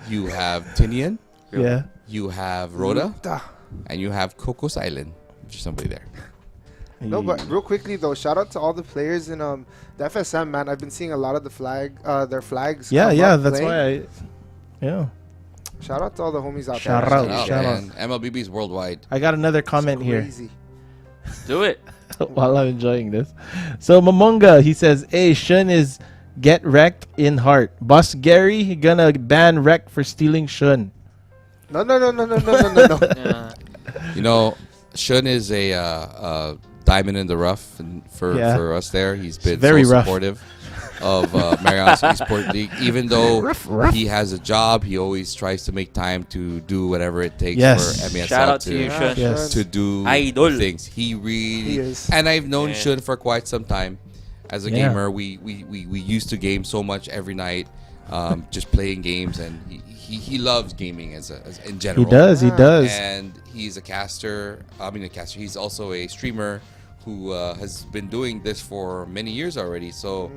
You have Tinian. Yeah. You have Rhoda. And you have Cocos Island. There's somebody there. No, but real quickly though, shout out to all the players in the FSM, man. I've been seeing a lot of their flags. Yeah, come yeah. up That's playing. why Yeah. Shout out to all the homies out Shout there. out, Shout shout out, man. MLBB is worldwide. I got another comment here Crazy. Do it. while I'm enjoying this. So Mamonga, he says, hey, Shun is get wrecked in heart. Boss Gary gonna ban wreck for stealing Shun. No. Yeah. You know, Shun is a diamond in the rough for us there. He's been very so rough. supportive of Marianas Esports League. Even though Rough. he has a job, he always tries to make time to do whatever it takes Yes. for MESL Shout out to you, Yeah, Shun. Yes. to do Idol. things. He really He is. and I've known Yeah. Shun for quite some time. As a Yeah. gamer, we used to game so much every night, just playing games, and he loves gaming as in general. He does, he does. And he's a caster. He's also a streamer who has been doing this for many years already. So,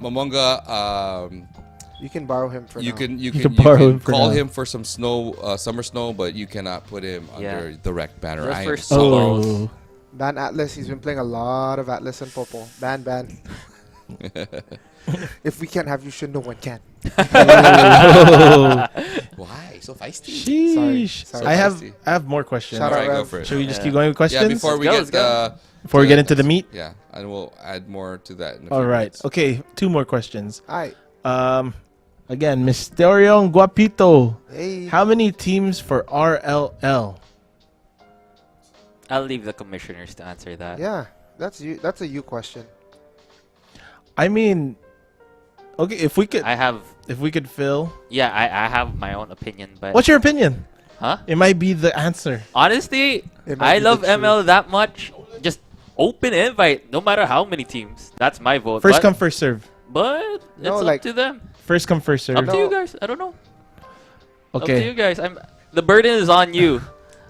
Momonga, You can borrow him for you now. can can borrow him for call now. him for some summer snow, but you cannot put him Yeah. under the rec banner. Just I for am snow. Oh. Ban Atlas. He's been playing a lot of Atlas and Popo. Ban. If we can't have you, should no one can. Why so feisty? Sheesh. Sorry. I Feisty. have more questions. Shout All out, right, go Rev. for it. Should we just Yeah. keep going with questions? Yeah, before we Let's get go. Before we get into the meat? yeah, and we'll add more to that. In a All few right. minutes. Okay. 2 more questions. Alright. Again, Mysterion Guapito. Hey. How many teams for RLL? I'll leave the commissioners to answer that. Yeah, that's you. That's a you question. I mean, okay, if we could fill. Yeah, I have my own opinion, but What's your opinion? huh? It might be the answer. Honestly, It might I be love the truth. ML that much. Just open invite, no matter how many teams. That's my vote. First but, come, first serve. But it's No, up like- to them. First come, first serve. Up to No. you guys. I don't know. Up to you Okay. guys. The burden is on you.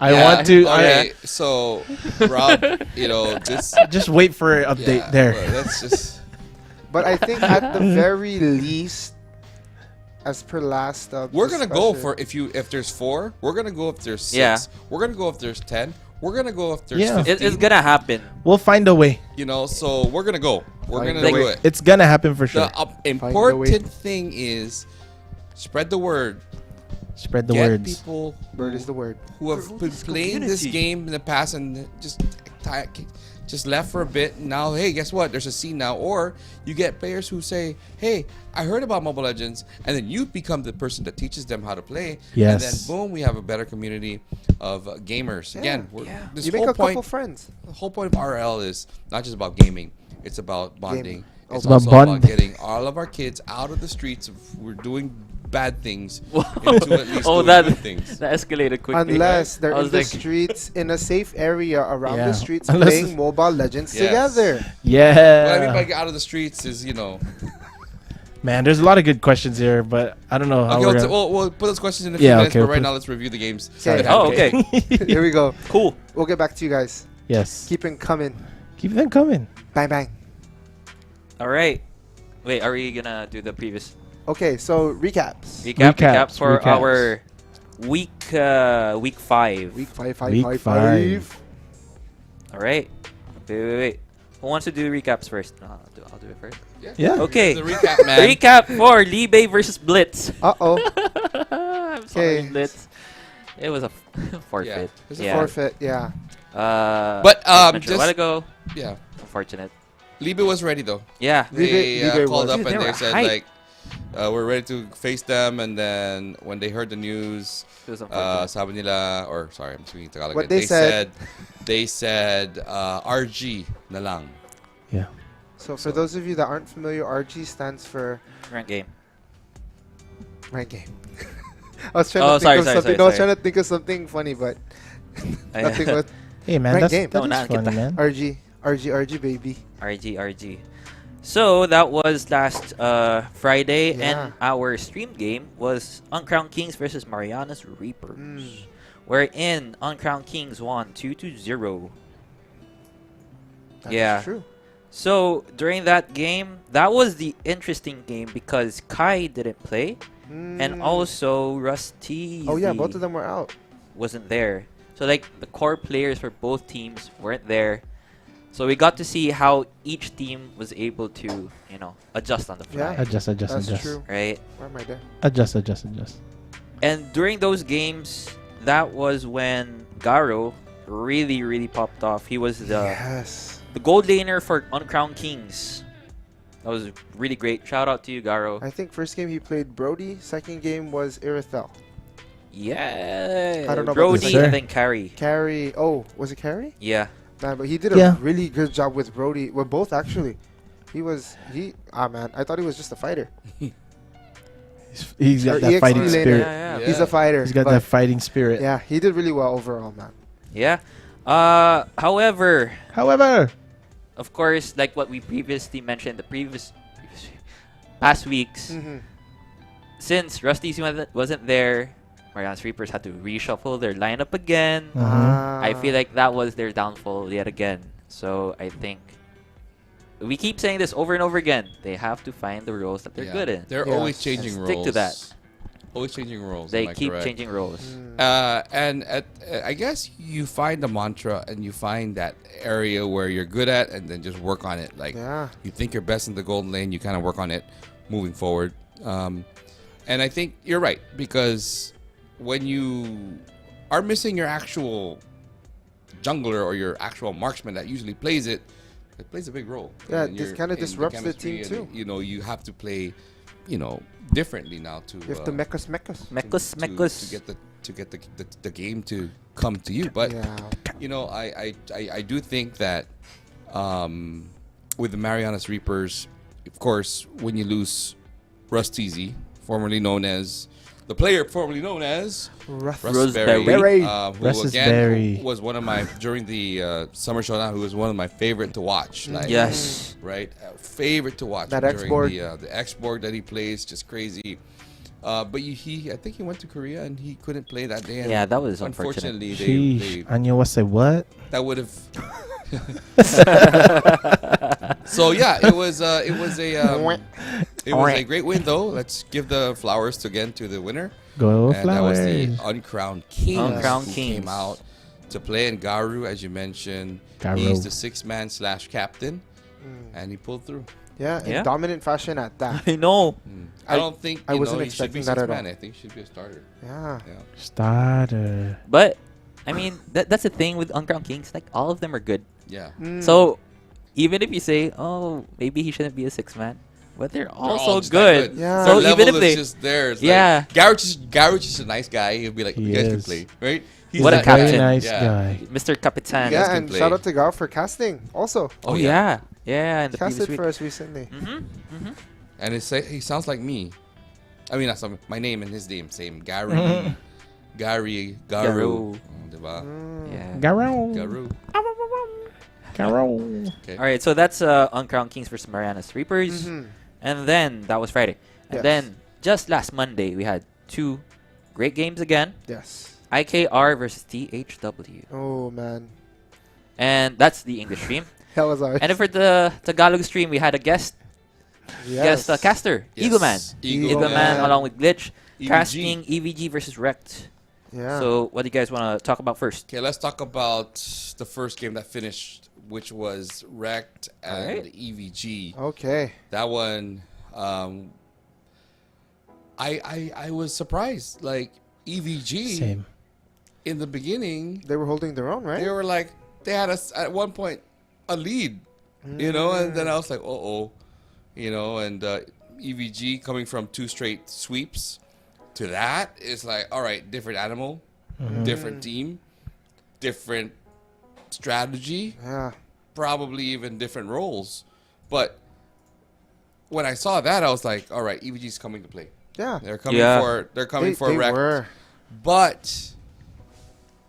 I want to. Okay, so Rob, this. Just wait for an update Yeah, there. well, let's just. But I think at the very least, as per last We're gonna go discussion- for if there's 4. We're gonna go if there's 6. Yeah. We're gonna go if there's 10. We're gonna go if there's Yeah. 15. It's gonna happen. We'll find a way. So we're gonna go. We're Find gonna a do way. it. It's gonna happen for sure. The way. important thing is spread the word. Spread the Get words. people Word is the word. who have been playing this game in the past and just left for a bit. Now, hey, guess what? There's a scene now. Or you get players who say, hey, I heard about Mobile Legends, and then you become the person that teaches them how to play. Yes. And then, boom, we have a better community of gamers. Again, this You make whole a couple point, friends. the whole point of RL is not just about gaming. It's about bonding. Gaming. It's It's about also about bond. getting all of our kids out of the streets. We're doing bad things into at least doing that good things. that escalated quickly. Unless they're I in was the like- streets, in a safe area around Yeah. the streets, Unless- playing Mobile Legends Yes. together. Yeah. What I mean by get out of the streets is, Man, there's a lot of good questions here, but I don't know how Okay, we're gonna... we'll put those questions in a few Yeah, minutes, okay, but we'll right put- now let's review the games. Okay. Oh, okay. Here we go. Cool. We'll get back to you guys. Yes. Keep it coming. Keep them coming. Bang, bang. All right. Wait, are we gonna do the previous Okay, so recaps. recap for Recaps. our week 5? Week 5, Week 5, 5, five. 5. All right. Wait. Who wants to do recaps first? No, I'll do it first. Yeah. Okay. The recap, man. Recap for Libe versus Blitz. Uh-oh. I'm sorry, Okay. Blitz. It was a forfeit. It's a Yeah. Forfeit, yeah. But, as mentioned a while just- ago, Yeah. unfortunate. Libe was ready, though. Yeah. They Libe called was. up Dude, and they they were said, hype. like, we're ready to face them. And then when they heard the news, It was unfortunate. sabi nila, or sorry, I'm speaking Tagalog What again. they said- They said, RG na lang. Yeah. So for those of you that aren't familiar, RG stands for Rank game. rank game. I was trying Oh, to think of sorry, something. sorry, I was sorry. trying to think of something funny, but nothing but Hey, man, Rank that's game. that No, is not funny, kita. man. RG, baby. RG. So that was last Friday, Yeah. and our stream game was Uncrowned Kings versus Marianas Reapers. Mm. Wherein Uncrowned Kings won 2-0. That's Yeah. true. So during that game, that was the interesting game because Kai didn't play, and Mm. also Rusty Oh yeah, both of them were out. wasn't there. So like the core players for both teams weren't there. So we got to see how each team was able to, adjust on the fly, Yeah. Adjust. That's true. right? Where am I there? Adjust. And during those games, that was when Garo really popped off. He was Yes. the gold laner for Uncrowned Kings. That was really great. Shout out to you, Garo. I think first game he played Brody. Second game was Irithel. Yeah. I don't know about Brody this. Sir. and then Carry. Carry. Oh, was it Carry? Yeah. Man, but he did Yeah. a really good job with Brody. Well, both actually. Man, I thought he was just a fighter. He's Or got that EXP fighting laner. spirit. Yeah. Yeah. He's a fighter. He's got but that fighting spirit. yeah, he did really well overall, man. Yeah. However, However, of course, like what we previously mentioned the previous past weeks, Mm-hmm. since Rusty wasn't there, Marianas Reapers had to reshuffle their lineup again. Mhm. I feel like that was their downfall yet again. So I think we keep saying this over and over again. They have to find the roles that they're Yeah. good in. They're Yeah. always changing And roles. stick to that. Always changing roles. They am I keep correct? changing roles. Mm. And I guess you find a mantra and you find that area where you're good at, and then just work on it. Like Yeah. you think you're best in the golden lane, you kind of work on it moving forward. And I think you're right, because when you are missing your actual jungler or your actual marksman that usually plays it, it plays a big role. Yeah, And this you're kinda in disrupts the chemistry team and, too. You know, you have to play, you know, differently now to You have to mekos. Mekus. to get the game to come to you. But Yeah. you know, I do think that with the Marianas Reapers, of course, when you lose Russ Teasy, formerly known as the player formerly known as Russ. Russ Berry. Berry, who Russ is again Berry. was one of my during the summer showdown, who was one of my favorite to watch. Like, Yes. right, favorite to watch That during X-board. the X-board that he plays, just crazy. But I think he went to Korea and he couldn't play that day. And Yeah, that was unfortunate. unfortunately Sheesh. Anya was say what? that would have. So yeah, it was a great win though. Let's give the flowers to the winner. Go And that was the Flowers. Uncrowned Kings, Uncrowned who Kings. came out to play. And Garu, as you mentioned, Garu. he's the 6-man / captain, and he pulled through. Yeah, in Yeah. dominant fashion at that. I know. I don't think I wasn't he should be expecting that at all. 6-man. I think he should be a starter. Yeah. Yeah. Starter. But I mean, that's the thing with Uncrowned Kings. Like all of them are good. Yeah. So even if you say, oh, maybe he shouldn't be a 6-man, but they're They're all also just that good. Yeah. Their So level even if they, is just there. It's Yeah. Like, Garrett's just a nice guy. He'll be like, He you guys can is. play, right? He's What a that guy. captain. Very nice Yeah. guy. Mr. Capitan. guys Yeah, can and play. shout out to Gao for casting also. Oh yeah, yeah. And the Casted previous for week. us recently. And he sounds like me. I mean, that's my name and his name same. Gary, Garu. Garu. Diba? Yeah. Garo. Garu. Garo. Okay. All right, so that's Uncrowned Kings versus Marianas Reapers, and then that was Friday, and Yes. then just last Monday we had 2 great games again. Yes. IKR versus THW, Oh man. and that's the English stream. Hell was ours. And then for the Tagalog stream, we had a guest Yes. caster, Yes. Eagleman. Eagle Eagleman Man. along with Glitch, EVG. casting EVG versus Rect. Yeah. So what do you guys want to talk about first? Okay, let's talk about the first game that finished, which was Rect and Alright. EVG. Okay. That one, I was surprised. Like EVG Same. in the beginning, They were holding their own, right? they were like they had at one point a lead, you know, and then I was like, you know, and EVG coming from 2 straight sweeps to that is like, all right, different animal, different team, different strategy, Yeah. probably even different roles. But when I saw that, I was like, all right, EVG's coming to play. Yeah. They're coming Yeah. for They Rect. were. But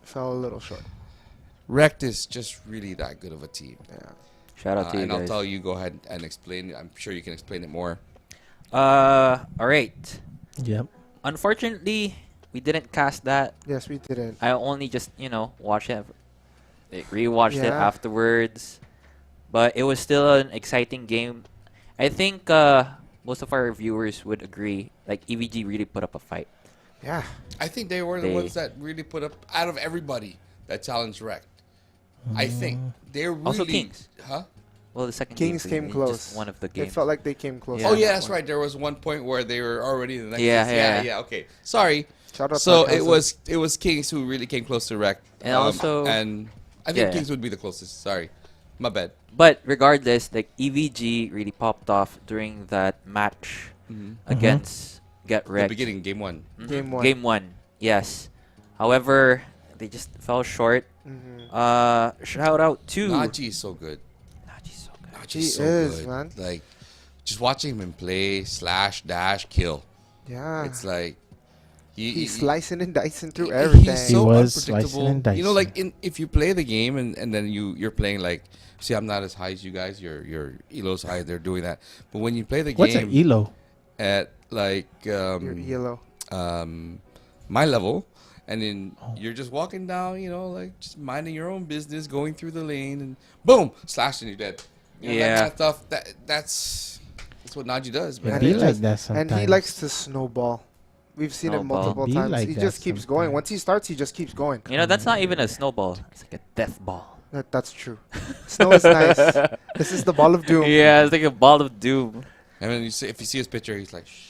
Fell a little short. Rect is just really that good of a team. Yeah. Shout out to you And I'll guys. tell you, go ahead and explain it. I'm sure you can explain it more. All right. Yep. Unfortunately, we didn't cast that. Yes, we didn't. I only just, watched it, rewatched it Yeah. afterwards. But it was still an exciting game. I think most of our viewers would agree. Like, EVG really put up a fight. Yeah. I think they were the They- ones that really put up, out of everybody that challenged Rect. I think they're really. Also Kings. Huh? Well, the second Kings game, came we close. Just one of the It games. felt like they came close. Yeah. Oh at yeah, that that's point. right. There was one point where they were already in the next. Yeah, phase. yeah. Okay, sorry. Shout out So to it was Kings who really came close to Rect. And also- and I think Yeah. Kings would be the closest. Sorry, my bad. But regardless, like EVG really popped off during that match against Get The Wrecked. beginning, game 1. Game one. Game 1, yes. However, they just fell short. Shout out to Najee is so good. Naji's so good. Najee's He so is, good. man. Like just watching him play slash dash kill. Yeah. It's like He's slicing and dicing through he- everything. He's He so was unpredictable. slicing and You know, dicing. like if you play the game and then you're playing like, see, I'm not as high as you guys. Your elo's high. They're doing that. But when you play the What's an game elo? at like You're yellow. my level, and then you're just walking down, you know, like just minding your own business, going through the lane, and boom, slash and you're dead. You know, Yeah. that kind of stuff. That's what Najee does, It man. And be he like just- that sometimes. And he likes to snowball. We've seen it Snowball. multiple Be times. like He that just keeps going. sometimes. Once he starts, he just keeps going. That's not even a snowball. It's like a death ball. That's true. Snow is nice. This is the ball of doom. Yeah, it's like a ball of doom. And then if you see his picture, he's like, shh.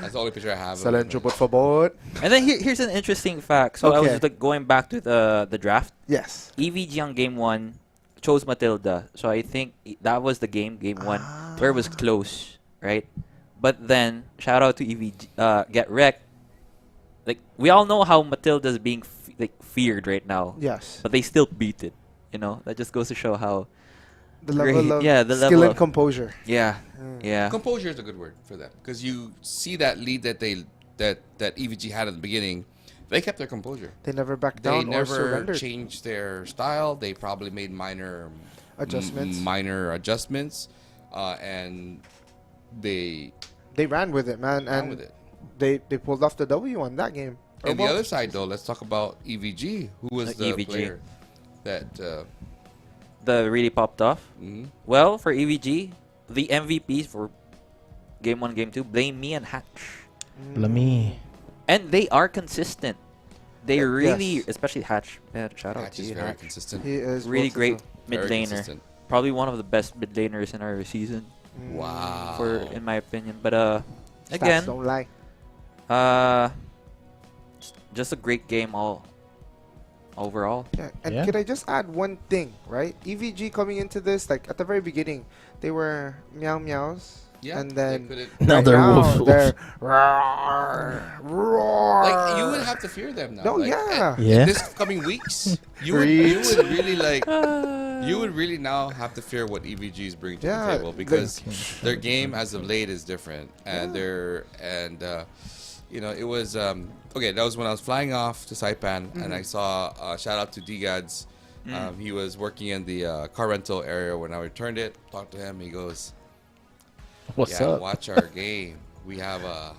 That's the only picture I have. of him, Salencho, man. por favor. And then here's an interesting fact. So I Okay. was like going back to the draft. Yes. EVG on game 1, chose Matilda. So I think that was the game one, where it was close, right? But then, shout out to EVG, Get Wrecked. Like, we all know how Matilda's being feared right now. Yes. But they still beat it. You know, that just goes to show how The level of the skill level and of- composure. yeah, yeah. Composure is a good word for them because you see that lead that EVG had at the beginning. They kept their composure. They never backed They down or never surrendered. changed their style. They probably made minor Adjustments. And they They ran with it, man, ran and with it. they pulled off the W on that game. Or And the well, other side, though, let's talk about EVG, who was the EVG. player that. The really popped off. Mhm. Well, for EVG, the MVPs for game 1, game 2, Blame Me and Hatch. Blamey. And they are consistent. They Yes. really, especially Hatch. Man, shout out Hatch to is you, very Hatch. consistent. he is Really both of great them. mid Very laner. consistent. Probably one of the best mid laners in our season, Wow. in my opinion. But Stats again, don't lie. just a great game overall. Yeah. And Yeah. could I just add one thing, right? EVG coming into this, like at the very beginning, they were meow meows. Yeah. And they then couldn't- Now right they're now, woof woof. they're roar, roar. Like you would have to fear them now. No, like, yeah. in Yeah. this coming weeks, you would really like. You would really now have to fear what EVG is bringing to Yeah, the table because Okay. their game as of late is different, and it was okay. That was when I was flying off to Saipan, and I saw shout out to D-Gads. He was working in the car rental area when I returned it. Talked to him. He goes, What's "Yeah, up? watch our game. We have a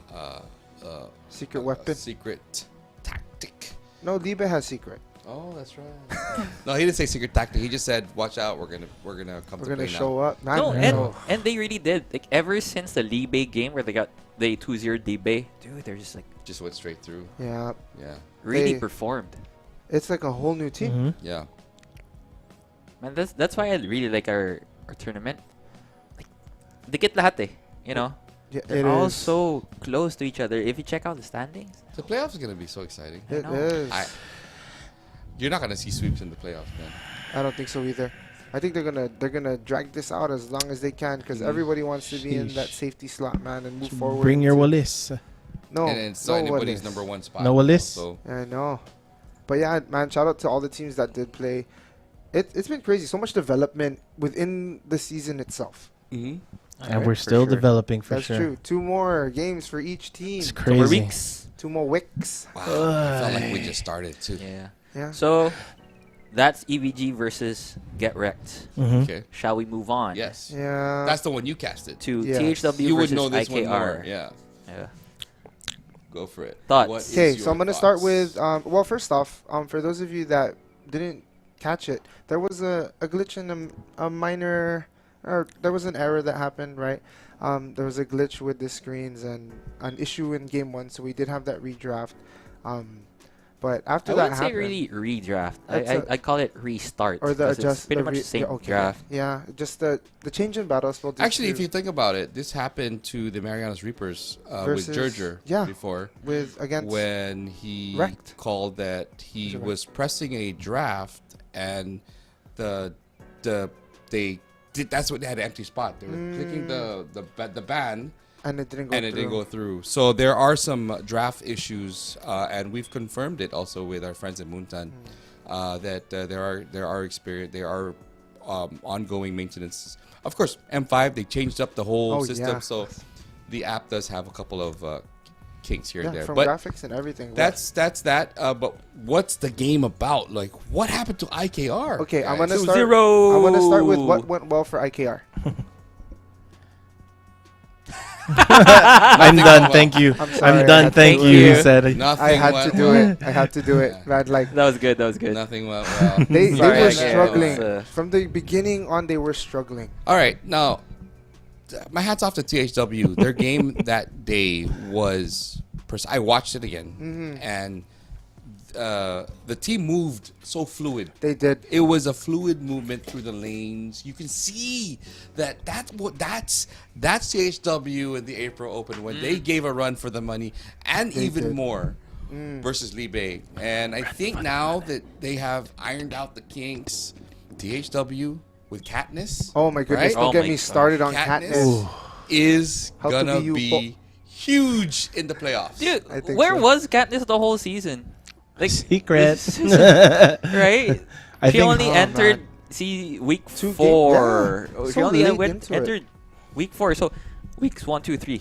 Secret weapon. secret tactic." No, Libe has secret. Oh, that's right. No, he didn't say secret tactic. He just said, "Watch out. We're gonna come We're to gonna play show now." up, man. No, So- and they really did. Like ever since the Libe game where they 2-0 Libe, dude, they're just like Just went straight through. yeah, Yeah, really They- performed. it's like a whole new team. Mhm. yeah. Man, that's why I really like our tournament. Like, dikit lahat eh, you know. Yeah, They're it all is. so close to each other. If you check out the standings, The playoffs are gonna be so exciting. I It know. is. You're not gonna see sweeps in the playoffs, man. I don't think so either. I think they're gonna drag this out as long as they can because Mhm. everybody wants to be in Sheesh. that safety slot, man, and move forward. Bring your into- Willis. No, And it's no not anybody's Willis. number one spot. No Willis? So I know, but yeah, man, shout out to all the teams that did play. It's been crazy. So much development within the season itself. mhm. And Alright, we're for still sure. developing for That's sure. true. 2 more games for each team. It's 2 more crazy. weeks. 2 more weeks. Wow, I felt like we just started too. Yeah. Yeah. So that's EVG versus Get Wrecked. Mhm. Okay. Shall we move on? Yes. Yeah. That's the one you casted. To Yes. THW You would versus know this IKR. one more. Yeah. Yeah. Go for it. Thoughts? What is Okay, so your I'm gonna start thoughts? with well, first off, for those of you that didn't catch it, there was a glitch in a minor, or there was an error that happened, right? There was a glitch with the screens and an issue in game 1, so we did have that redraft. But after I that wouldn't say happened, really redraft. That's I call it restart. or the 'cause it's adjust, pretty the much re- the same yeah, okay. draft. Yeah, just the change in battlefield. Actually, if you think about it, this happened to the Marianas Reapers with Versus- Gerger yeah. before. with against When he Wrecked. called that he Was it was pressing a draft and they did, that's what they had an empty spot. They were clicking the ban and it didn't go and it through. didn't go through. So there are some draft issues, and we've confirmed it also with our friends at Moontan that there are ongoing maintenance. Of course, M5 they changed up the whole Oh, system, yeah. so the app does have a couple of kinks here Yeah, and there. from But graphics and everything. that's that. But what's the game about? Like, what happened to IKR? Okay, I'm guys? gonna start. 2-0. I'm gonna start with what went well for IKR. I'm done. Thank you. I'm sorry, I I'm done. had to Thank do you. it. He said. Nothing I had went to do well. it. I had to do it. Yeah. Man, like That was good. That was good. Nothing went well. they Sorry, were I get it. struggling It's, from the beginning on. They were struggling. All right, now my hats off to THW. Their game that day was. I watched it again, and the team moved so fluid. They did. It was a fluid movement through the lanes. You can see that's CHW in the April Open when they gave a run for the money and They even did. more versus Libe. And I think now that they have ironed out the kinks, THW with Katniss. Oh my goodness! Right? Don't Oh get my me gosh. started on Katniss Katniss. is How to gonna be you be huge in the playoffs. Dude, I think where so. was Katniss the whole season? Like Secret. right? I She think only Oh, entered man. week 2 games, 4. yeah. She So only late into it. entered week 4. So weeks 1, 2, 3.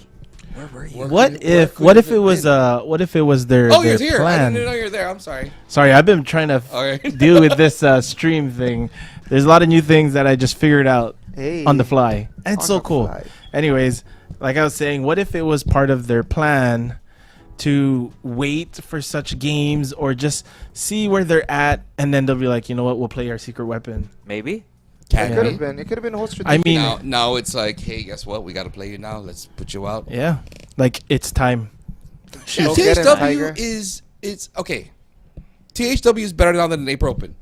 Where were you? what if could if have it was been? what if it was their Oh, their you're here. I plan? didn't know you're there. I'm sorry. Sorry, I've been trying to Okay. deal with this stream thing. There's a lot of new things that I just figured out Hey. on the fly. And it's On so the cool. fly. Anyways, like I was saying, what if it was part of their plan to wait for such games or just see where they're at and then they'll be like, you know what, we'll play our secret weapon. Maybe? It Can could be. have been. It could have been a whole I strategic. mean, Now it's like, hey, guess what? We got to play you now. Let's put you out. yeah, like it's time. Go get him, Tiger. THW it's okay. THW is better now than the April Open.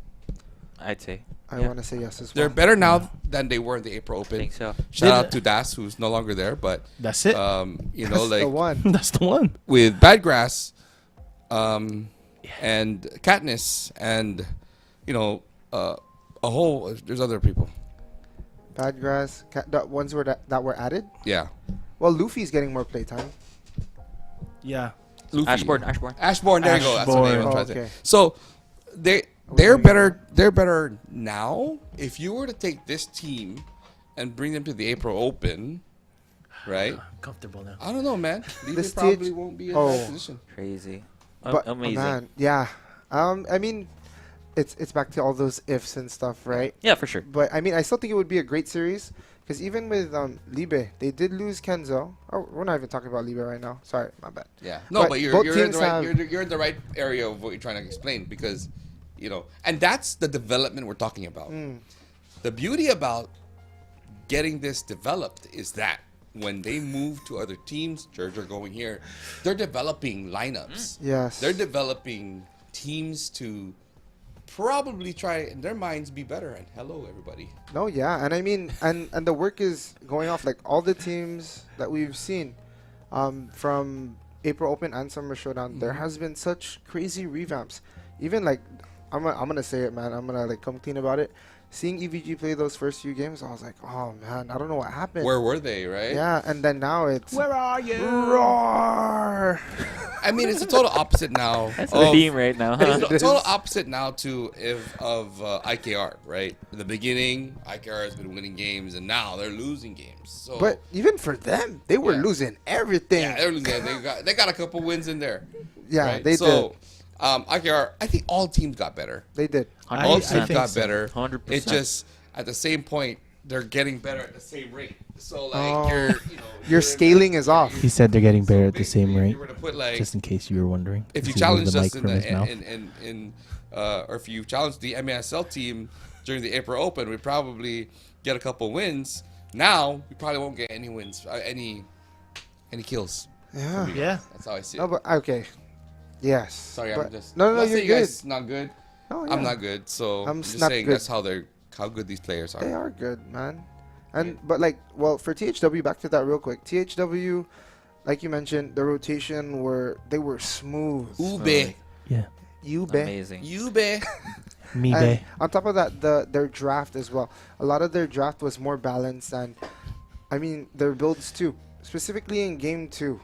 I'd say. I Yeah. want to say yes as They're well. better now than they were in the April I Open. think so. Shout out to Das, who's no longer there, but That's it. you know, That's the like one. That's the one. with Badgrass, and Katniss, and you know, a whole. There's other people. Bad grass. The ones that were added. Yeah, Well, Luffy's getting more playtime. Yeah. Luffy. Ashbourne. Ashbourne. There you go. That's the name I'm Ashbourne. trying to say. Okay. So they're better. They're better now. If you were to take this team and bring them to the April Open, right? I'm comfortable now. I don't know, man. The They stage- probably won't be in Oh. that position. Crazy. But Amazing. man, yeah. I mean, it's back to all those ifs and stuff, right? Yeah, for sure. But I mean, I still think it would be a great series because even with Libe, they did lose Kenzo. Oh, we're not even talking about Libe right now. Sorry, my bad. Yeah. No, But but you're both in the teams right have- you're in the right area of what you're trying to explain because, you know, and that's the development we're talking about. Mm. The beauty about getting this developed is that when they move to other teams, George are going here, they're developing lineups. Yes. They're developing teams to probably try in their minds be better. And hello, everybody. No, yeah, and I mean, and the work is going off. Like all the teams that we've seen, from April Open and Summer Showdown, there has been such crazy revamps. Even like, I'm gonna say it, man. I'm gonna like come clean about it. Seeing EVG play those first few games, I was like, oh man, I don't know what happened. Where were they, right? Yeah, and then now it's Where are you? roar. I mean, it's a total opposite now. That's of- the theme right now, huh? It's It a total is. opposite now of IKR, right? In the beginning, IKR has been winning games, and now they're losing games. So, But even for them, they were Yeah. losing everything. yeah, they're losing. They got a couple wins in there. Yeah, right? they so, IKR, I think all teams got better. did. They did. All I teams think got so. better. 100%. It just at the same point they're getting better at the same rate. So like Oh. your Your scaling is off. He said they're getting better at the basically, same if rate. you were to put like Just in case you were wondering. if you He's moving challenged the us mic in from his mouth. or if you challenged the MESL team during the April Open, we'd probably get a couple wins. Now we probably won't get any wins, any kills. Yeah. Yeah. That's how I see it. No, but okay. Yes. Sorry, but, I'm just no, I'm no, not you're saying you good. guys not good. No, I'm yeah. not good, so I'm I'm just not saying good. that's how good these players They are. are good, man. And but like, well, for THW, back to that real quick. THW, like you mentioned, the rotation they were smooth. Ube, Yeah. You bet. Amazing. Ube. Me And bay. on top of that, their draft as well. A lot of their draft was more balanced, and I mean their builds too. Specifically in game 2,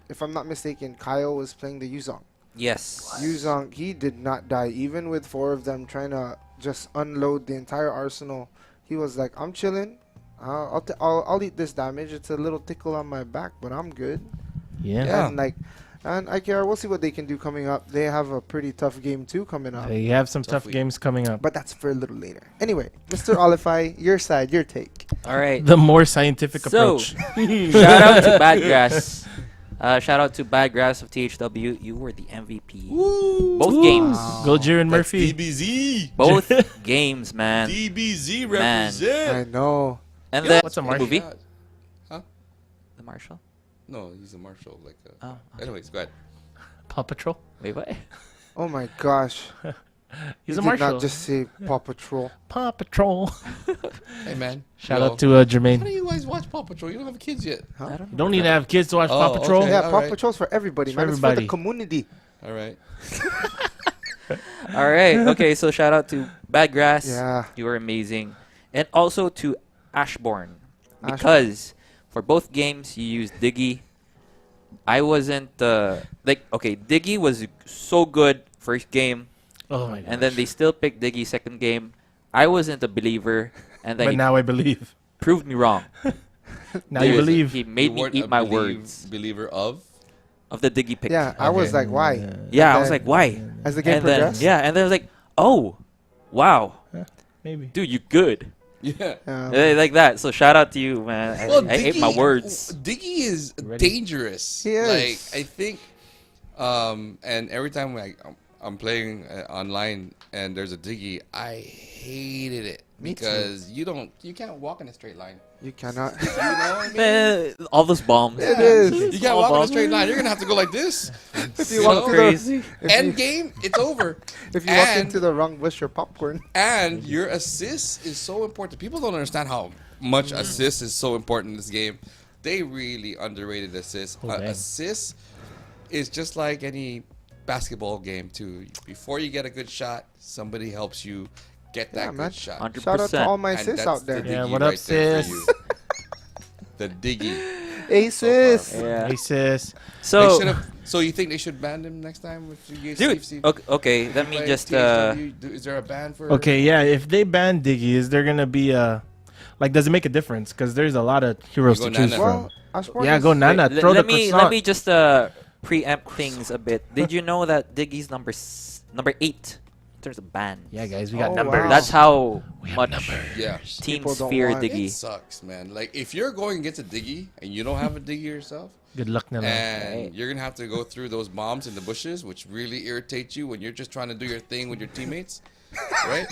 if I'm not mistaken, Kyle was playing the Yuzong. Yes. Yuzong, he did not die, even with 4 of them trying to just unload the entire arsenal. He was like, "I'm chilling. I'll eat this damage. It's a little tickle on my back, but I'm good." Yeah. Yeah. And IKR, we'll see what they can do coming up. They have a pretty tough game 2 coming up. They have some Tough tough week. games coming up. But that's for a little later. Anyway, Mr. Olify, your side, your take. All right. The more scientific So, approach. shout out to Badgrass. Shout out to Badgrass of THW. You were the MVP. Both games. Go Jiren Murphy. DBZ. Both games, man. DBZ Man. represent. I know. And Yo, then what's a the Marshall? movie? Huh? The Marshall? No, he's a marshal. Like. Oh. Anyways, go ahead. Paw Patrol. Wait, what? Oh my gosh. He's You a did marshal. not just say Paw Patrol. Paw Patrol. Hey man. Shout Yo, out to How do Jermaine. you guys watch Paw Patrol? You don't have kids yet. I don't know. You don't need to have kids to watch Oh, Paw Patrol. okay. Yeah, all Paw right. Patrol's for everybody, It's man. for It's for the everybody. community. All right. All right. Okay, so shout out to Bad Grass, Yeah. you were amazing. And also to Ashbourne. Ashbourne. Because for both games, you used Diggy. I wasn't, okay, Diggy was so good first game. Oh my god. And then they still picked Diggy second game. I wasn't a believer. And then But he now I believe. proved me wrong. Now you Dude, believe. He made You me weren't eat a my believe- words Believer of? of the Diggy pick. Yeah, I was Okay. like, why? Yeah, I And was then like, why? As the game And then, progressed. yeah, and then I was like, oh, wow. Maybe. Dude, you good. Yeah. Like that. So shout out to you, man. I ate my words. Diggy is Ready? dangerous. He is. Like I think, and every time I'm playing online and there's a Diggy, I hated it Me too. because you can't walk in a straight line. You cannot. You know what I mean? All those bombs. It is. You can't all walk in a bombs. straight line. You're gonna have to go like this. If You you walk know? to the, Crazy. if End you, game, it's over. if you walk And- into the wrong bush, you're popcorn. And your assist is so important. People don't understand how much assist is so important in this game. They really underrated assist. Oh, dang. Assist is just like any basketball game too. Before you get a good shot, somebody helps you get that Yeah, good man. shot. 100%. Shout out to all my And sis that's out the there. Yeah, Diggy what up, right there for sis? you. The Diggy. Aces. Yeah. Hey sis. So, So you think they should ban him next time with the dude, Steve? okay, let me Like just, is there a ban for? Okay, yeah. If they ban Diggy, is there gonna be a like? Does it make a difference? Because there's a lot of heroes You to go choose Nana. from. Well, Ashbourne Yeah, is- go Nana. wait, Throw the let me croissant. just preempt things a bit. Did you know that Diggy's number 8 in terms of bans? Yeah, guys, we got Oh, numbers. wow. That's how We have much numbers. Yeah. People teams don't fear want- Diggy. It sucks, man. Like if you're going against a Diggy and you don't have a Diggy yourself, Good luck, Nana. and Right. you're gonna have to go through those bombs in the bushes, which really irritate you when you're just trying to do your thing with your teammates, right?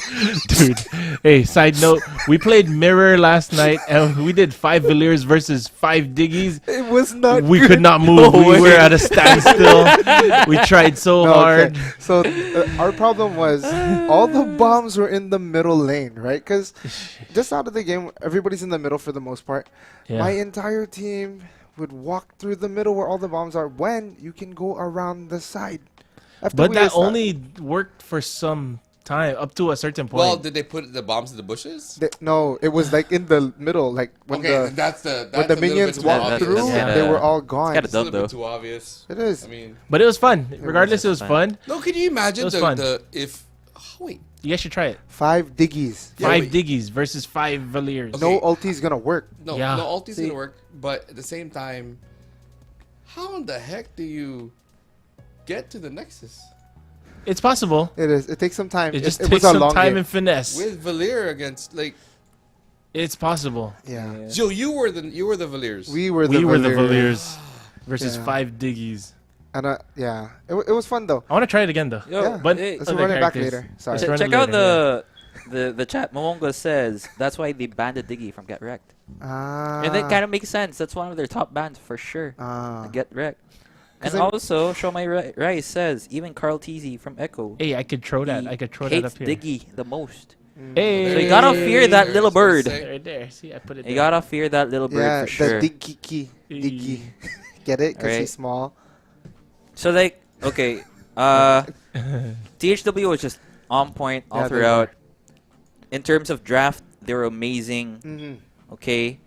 Dude, hey, side note, we played Mirror last night and we did 5 Villiers versus 5 Diggies. It was not. We good. could not move. No we way. were at a standstill. We tried so No, hard. okay. So our problem was all the bombs were in the middle lane, right? Because just out of the game, everybody's in the middle for the most part. Yeah. My entire team would walk through the middle where all the bombs are when you can go around the side. After But we that estab- only worked for some time, up to a certain point. Well, did they put the bombs in the bushes? No, it was like in the middle, like when Okay, the that's the when the a little minions bit too walked that's- through, that's kinda- they were all gone. kinda It's a little Dumb, bit too obvious. It is. I mean, But it was fun. Regardless, it was fun. fun. no. Can you imagine It was the, fun. the if? Oh, wait. You guys should try it. 5 diggies. Yeah, 5 wait. Diggies versus 5 Villiers. Okay. No ulti's gonna work. No, Yeah. no, ulti's See- gonna work. But at the same time, how in the heck do you get to the Nexus It's possible. It is. It takes some time. It just it takes was a some long time game. and finesse. with Valir against like? It's possible. Yeah. Joe, you were the Valiers. We were the We were the Valiers. Villiers versus Yeah. 5 Diggies. And yeah, it was fun though. I want to try it again though. Yo, Yeah. But hey, Let's other run it back characters. later. Sorry. Let's run check it out later, the chat. Momonga says that's why they banned the Diggy from Get Wrecked. Ah. And that kind of makes sense. That's one of their top bans for sure. Ah. Get Wrecked. 'Cause And I'm- also, Show My Rice says even Carl Teasy from Echo. Hey, I could throw that. he I could throw that hates up here. Diggy the most. Hey. So you gotta fear that little bird. Right there. See, I put it You there. gotta fear that little bird Yeah, for sure. the Diggy. Diggy. Get it? Because Alright. he's small. So like, okay, THW was just on point all Yeah, they throughout. In terms of draft, they were amazing. Mm-hmm. Okay,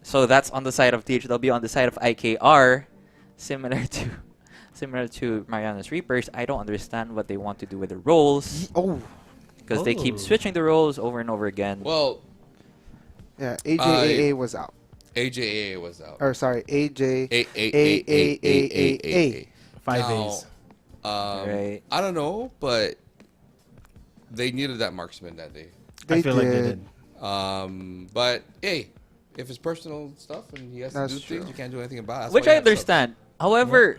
so that's on the side of THW. On the side of IKR, similar to Marianas Reapers, I don't understand what they want to do with the roles Oh, because they keep Oh. switching the roles over and over again. Well, yeah. AJAA was out. AJA was out. Or sorry, AJ. A. 5 Now, A's. Right. I don't know, but they needed that marksman that day. They I feel like they did. did. But hey, if it's personal stuff and he has to That's do true. things, you can't do anything about it. That's Which why I you have subs. understand. However,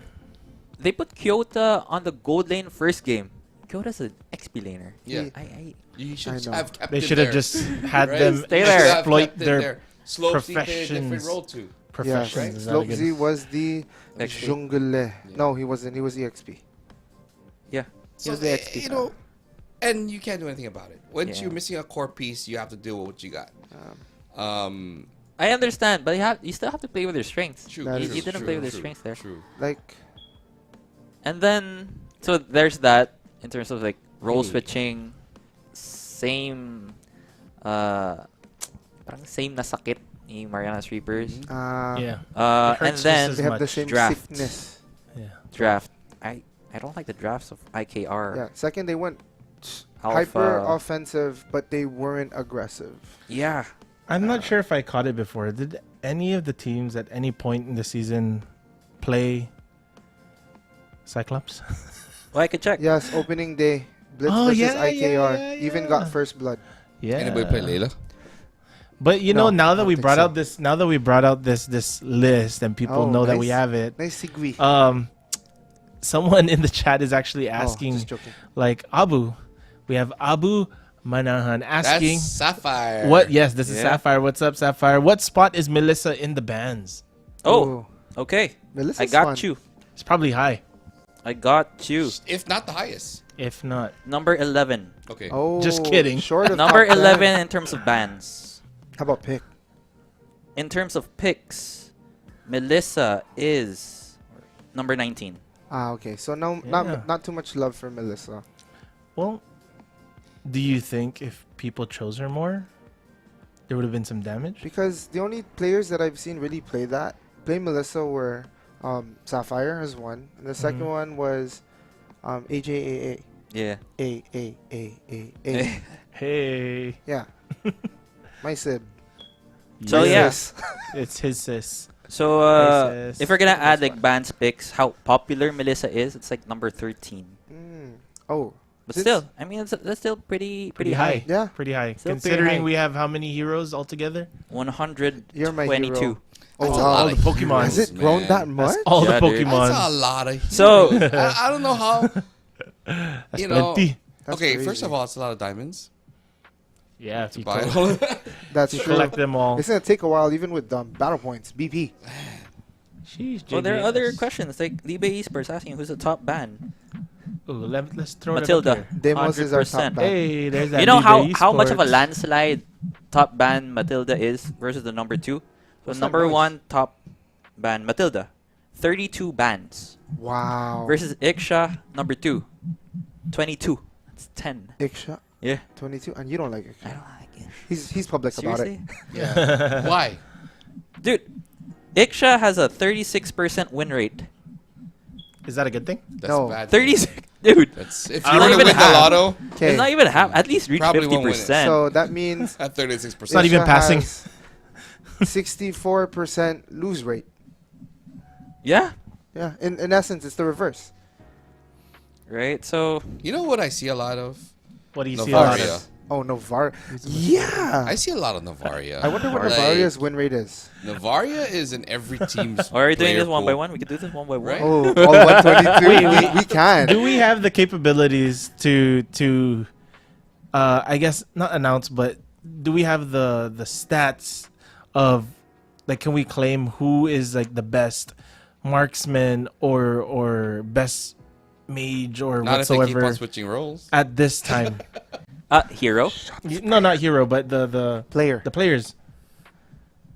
they put Kyoto on the gold lane first game. Kyoto's an XP laner. Yeah. I You I should know. have kept They it should have there, just had right? them Stay You there. should have exploit kept it their there. Slope C played a different professions. role too. Yeah, professions. Is that a good- Slopesy was the XP. Jungle. No, he wasn't. He was EXP. Yeah. He was the XP. you know, and you can't do anything about it. Once Yeah. you're missing a core piece, you have to deal with what you got. I understand, but you still have to play with your strengths. True. That You, is you didn't true, play with your true, strengths there. True. Like, And then, so there's that in terms of like role Hey. switching. same parang same na sakit ni Marianas Reapers. Yeah. It And hurts then just They as have the much. same Draft. sickness. Yeah. draft. I don't like the drafts of IKR. Yeah. Second, they went Alpha. hyper offensive, but they weren't aggressive. Yeah. I'm not sure if I caught it before. Did any of the teams at any point in the season play Cyclops? Well, I could check. Yes, opening day. Blitz Oh, versus yeah, IKR. yeah, Even yeah. got first blood. Yeah. Anybody play Layla? But you No, know, now I that don't we think brought so. out this, this list, and people Oh, know that we nice. have it. Nice segue. Someone in the chat is actually Oh, asking, just joking. like Abu. We have Abu Manahan asking, That's Sapphire. "What? Yes, this is Yeah. Sapphire. What's up, Sapphire? What spot is Melissa in the bands? Oh, Ooh. okay. Melissa's I got fun. you. It's probably high, I got you. If not the highest. if not. Number 11. Okay. Oh, Just kidding. Short of Number top 10. 11 in terms of bans. How about pick? In terms of picks, Melissa is number 19. Okay. So no, Yeah. not too much love for Melissa. Well, do you think if people chose her more, there would have been some damage? Because the only players that I've seen really play Melissa were Sapphire as one, and the second Mhm. one was AJAA. Yeah. A. Hey, Yeah. My Sib. So, My yeah. sis. it's his sis. So, Basis. if we're gonna add That's like fine. bands picks, how popular Melissa is, it's like number 13. Oh. But Since- still, I mean, that's still pretty Pretty high. high. Yeah. Pretty high. Still pretty Considering high. we have how many heroes altogether? 122. You're my hero. Oh, That's a wow. lot all of the Pokemon. Has it grown man. that much? That's all Yeah, the dude. Pokemon. That's a lot of So- heroes. I don't know how. That's you know, plenty. That's okay, crazy. first of all, it's a lot of diamonds Yeah, if to you, buy. That's you true. collect them all. It's gonna take a while, even with battle points. BP. Sheesh, Well, there are other JBS. questions like Libe Esports asking who's the top band. Ooh, let's throw Matilda. it up here. Demos is our top 100%. band. Hey, there's that. You know Libe how much of a Esports. landslide top band Matilda is versus the number 2? So What's that number noise? 1 top band Matilda, 32 bands Wow. versus Iksha number 2, 22. That's 10. Iksha, Yeah. 22, and you don't like I Iksha. don't like it. He's public about Seriously, it. Yeah. Why? dude. Iksha has a 36% win rate. Is that a good thing? That's No. bad. 36, dude. That's if I you don't were to even win the have- lotto Okay. It's not even half. At least reach Probably won't win it. 50%. So that means at 36%. It's not even Iksha passing. has 64% lose rate. yeah. Yeah. In essence, it's the reverse. Right. So You know what I see a lot of? What do you see a lot Navaria. of? Oh, Navar. Yeah. I see a lot of Navaria. I wonder what Like, Navaria's win rate is. Navaria is in every team's. are we doing player this one by pool. one? We could do this one by one. Right. Oh, all 122. Wait. we can. Do we have the capabilities to I guess not announce, but do we have the stats of, like, can we claim who is like the best marksman or best mage or Not if they keep whatsoever on switching roles. at this time? Hero. No, not hero, but the Player. players.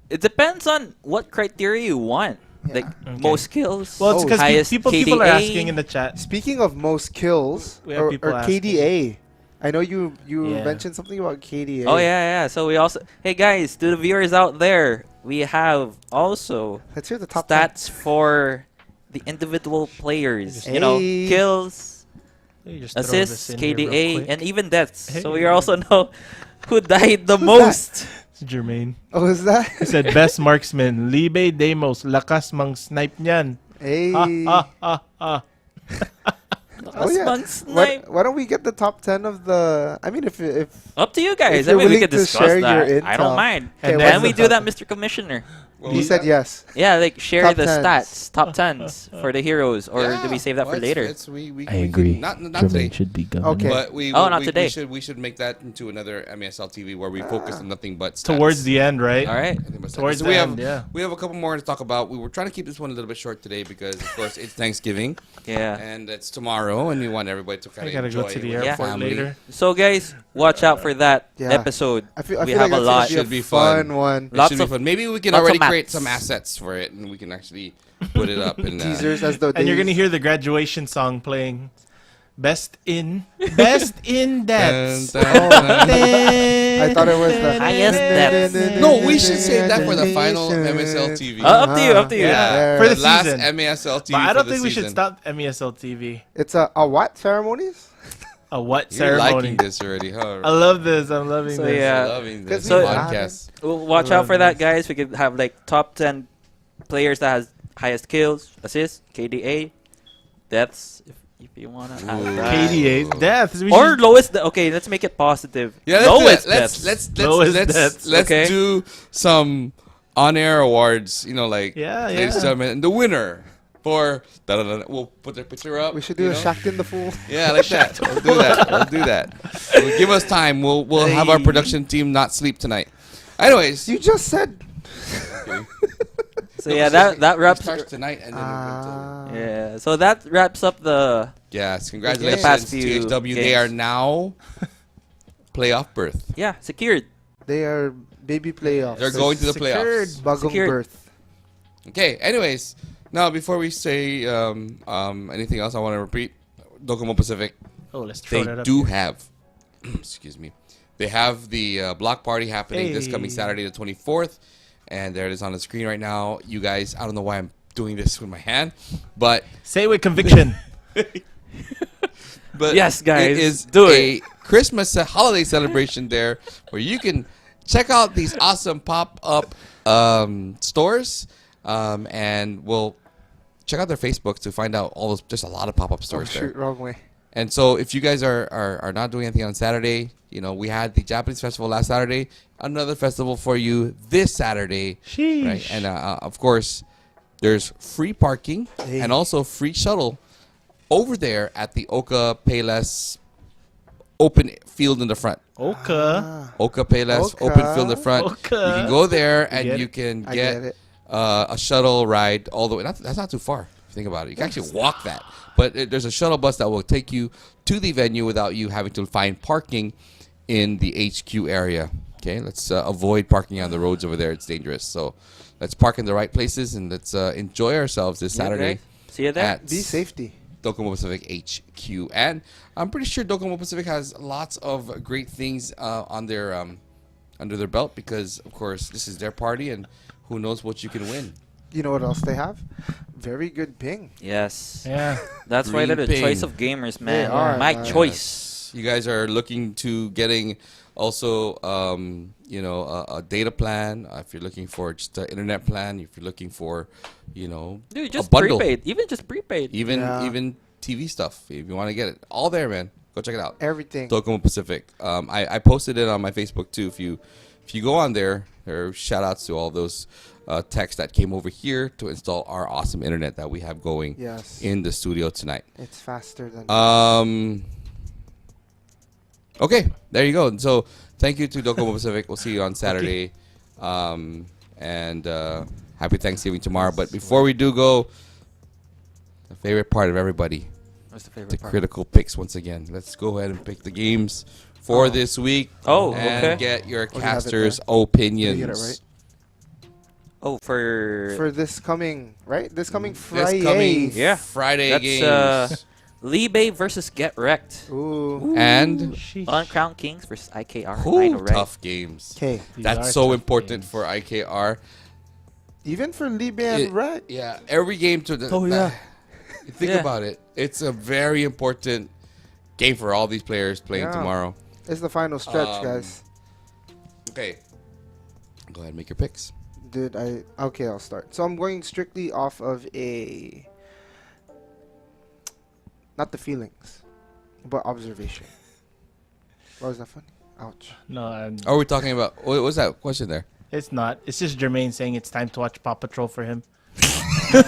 It depends on what criteria you want. Yeah. Like Okay. most kills. Well, it's because highest people KDA. are asking in the chat. Speaking of most kills, We have or people asking. KDA. I know you Yeah. mentioned something about KDA. Oh yeah. So we also, hey guys, to the viewers out there, we have also Let's hear the top 10. stats for the individual players. You know, Hey. kills, Let me just throw this assists, in here real KDA, quick. and even deaths. So we Hey. also know who died the Who's most. It's Jermaine. Oh, is that? He said best marksman, Libe Demos, lakas mang snipe niyan. Hey. Ah. Oh, yeah. Last snipe. Why don't we get the top 10 of the... I mean, if Up to you guys. If I you're mean, we willing could to discuss share that. your I intel. don't mind. Okay, Can what's we the do top that, Mr. Commissioner? What he was said that? yes. Yeah, like share Top the tens. stats, top tens for the heroes, or do we save that well, for later? we can- Not today. should be governor. Okay. But we, Oh, not we, today. We should make that into another MESLTV where we focus on nothing but stats. Towards the end, right? All right. Nothing but stats. Towards So the we end, have yeah. we have a couple more to talk about. We were trying to keep this one a little bit short today because, of course, it's Thanksgiving Yeah. and it's tomorrow, and we want everybody to kind I of gotta enjoy go to the it with airport family. later. So guys, watch out for that Yeah. episode. I We feel have like a that's lot. gonna Should be be a fun fun. one. It Lots should be of- fun. Maybe we can lots of already maps. create some assets for it, and we can actually put it up. And Teasers as though And you're they- gonna hear the graduation song playing Best in deaths. I thought it was the Highest depth. No, we should save that for the final MESL TV. Up to you, up to you. Yeah, for the last season. MESL TV. But I for don't the think we should season. stop MESL TV. It's a what ceremonies? A what You're ceremony? liking this already, huh? I love this. I'm loving So, this. yeah. Loving this So- podcast. Well, watch out for that, guys. We could have like top 10 players that has highest kills, assists, KDA, deaths, if you wanna add Ooh. that. KDA deaths. We Or should- lowest. Okay, let's make it positive. Yeah, lowest let's deaths. Lowest deaths. let's Okay. do some on-air awards. You know, like Yeah, ladies and yeah. gentlemen, and the winner for we'll put their picture up. We should do you a know? Shaqtin' the Fool. Yeah, like that. We'll do that. We'll do that. We'll give us time. We'll have our Hey. production team not sleep tonight. Anyways, You just said. So yeah, that wraps. starts tonight and then we'll go Yeah, so that wraps up the. to, yes. Congratulations, The past few THW. They games. are now playoff berth. Yeah, secured. They are baby playoffs. They're going to the Secured. playoffs. Bagong Secured. birth. Okay. Anyways, now before we say anything else, I want to repeat. DOCOMO Pacific. Oh, let's throw They that up. do here. have, excuse me, they have the block party happening this coming Hey. Saturday the 24th, and there it is on the screen right now. You guys, I don't know why I'm doing this with my hand, but Say it with conviction. Yes, guys, it is do a it. Christmas holiday celebration there where you can check out these awesome pop-up stores, and we'll check out their Facebook to find out all those. There's a lot of pop-up Oh, stores there. shoot, wrong way. And so if you guys are not doing anything on Saturday, you know, we had the Japanese festival last Saturday, another festival for you this Saturday, Sheesh. right? And of course, there's free parking Hey. and also free shuttle over there at the Oka Payless open field in the front. Okay. Oka Payless Oka. open field in the front. Oka. You can go there get and it. you can I get get it. a shuttle ride all the way. That's not too far. If you think about it, you can actually walk that. But there's a shuttle bus that will take you to the venue without you having to find parking in the HQ area. Okay, let's avoid parking on the roads over there. It's dangerous. So let's park in the right places and let's enjoy ourselves this Yeah, Saturday guys. See you there. at Be safety. DOCOMO Pacific HQ. And I'm pretty sure DOCOMO Pacific has lots of great things on their under their belt because, of course, this is their party and who knows what you can win. You know what else they have? Very good ping. Yes. Yeah. That's why they're the Green choice ping. of gamers, man. are, My man. choice. You guys are looking to getting also, a data plan. If you're looking for just an internet plan, if you're looking for, Dude, a just bundle. prepaid. Even just prepaid. Yeah. even TV stuff. If you want to get it, all there, man. Go check it out. Everything. DOCOMO Pacific. I posted it on my Facebook too. If you go on there, there are shout outs to all those techs that came over here to install our awesome internet that we have going Yes. in the studio tonight. It's faster than. Okay, there you go. So thank you to DOCOMO Pacific. We'll see you on Saturday. And happy Thanksgiving tomorrow. But before we do go, the favorite part of everybody, What's the favorite the part? critical picks once again. Let's go ahead and pick the games for this week. Oh, and okay. get your Oh, you have it casters' there. opinions. Did I get it right? Oh, for For this coming, right? This coming This Friday. coming Yeah. Friday That's, games. Libe versus Get Wrecked. Ooh. And Sheesh. Uncrowned Kings versus IKR. I who know, right? tough games. Okay. These That's are so tough important games. for IKR. Even for Libe and It- Rat. Yeah, every game to the. Oh, yeah. Think Yeah. about it. It's a very important game for all these players playing Yeah. tomorrow. It's the final stretch, Um, guys. Okay. Go ahead and make your picks. Okay, I'll start. So I'm going strictly off of not the feelings, but observation. Why was that funny? Ouch. No, Are we talking about. What was that question there? it's not. It's just Jermaine saying it's time to watch Paw Patrol for him. You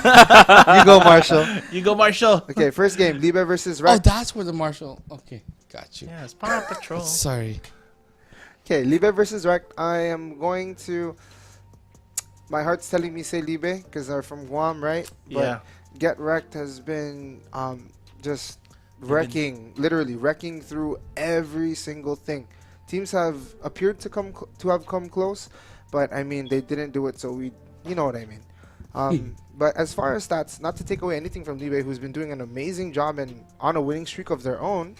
go, Marshall. You go, Marshall. Okay, first game, Libe versus Oh, Rat. that's where the Marshall. Okay, got you. Yeah, it's Paw Patrol. Sorry. Okay, Libe versus Rat. I am going to. My heart's telling me say Libe because they're from Guam, right? But Yeah. Get Wrecked has been just literally wrecking through every single thing. Teams have appeared to have come close, but I mean they didn't do it. So you know what I mean. But as far as stats, not to take away anything from Libe, who's been doing an amazing job and on a winning streak of their own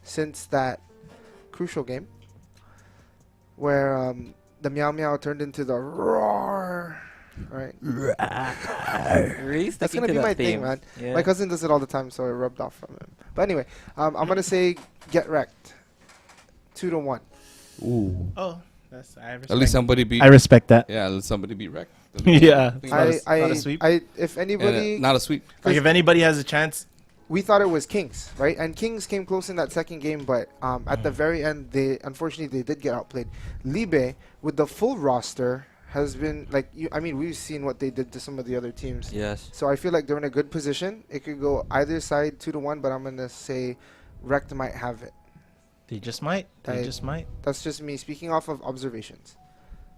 since that crucial game, where the Meow Meow turned into the Roar, right? Really That's sticking gonna to be that my theme. thing, man. Yeah. My cousin does it all the time, so it rubbed off from him. But anyway, I'm gonna say get wrecked, 2-1. Ooh. Oh, that's I respect. At least somebody beat. I respect that. Yeah, at least somebody beat wrecked. Yeah. Think I, about it. I, not a sweep? if And, anybody, not a sweep. Like if anybody has a chance, we thought it was Kings, right? And Kings came close in that second game, but at the very end, unfortunately they did get outplayed. Libe with the full roster has been like I mean, we've seen what they did to some of the other teams. Yes. So I feel like they're in a good position. It could go either side 2-1, but I'm gonna say Wrecked might have it. they just might. They I- just might. That's just me speaking off of observations.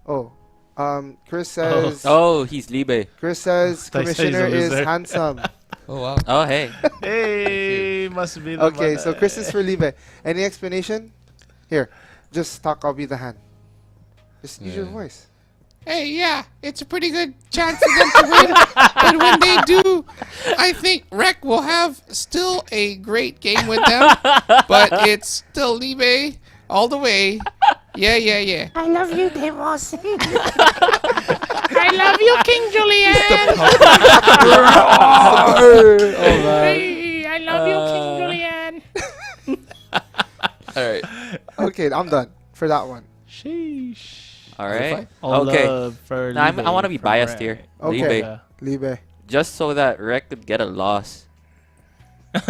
Oh, Chris says. Oh, he's Libe. Chris says I thought you said he's a Commissioner is loser. handsome. Oh wow. Oh, hey. Hey, must be the Okay, one. so Chris is for Libe. Any explanation? Here, just talk. I'll be the hand. Just use your Yeah. voice. Hey, yeah, it's a pretty good chance for them to win. But when they do, I think Rec will have still a great game with them. But it's still Libe all the way. Yeah, yeah, yeah. I love you, Demos. I love you, King Julian. Oh man. Hey, I love you, King Julian. All right. Okay, I'm done for that one. Sheesh. All right. All Okay. love for Now, I Libe want to be from biased Rec. here. Okay. Libe. Libe. Just so that Rec could get a loss.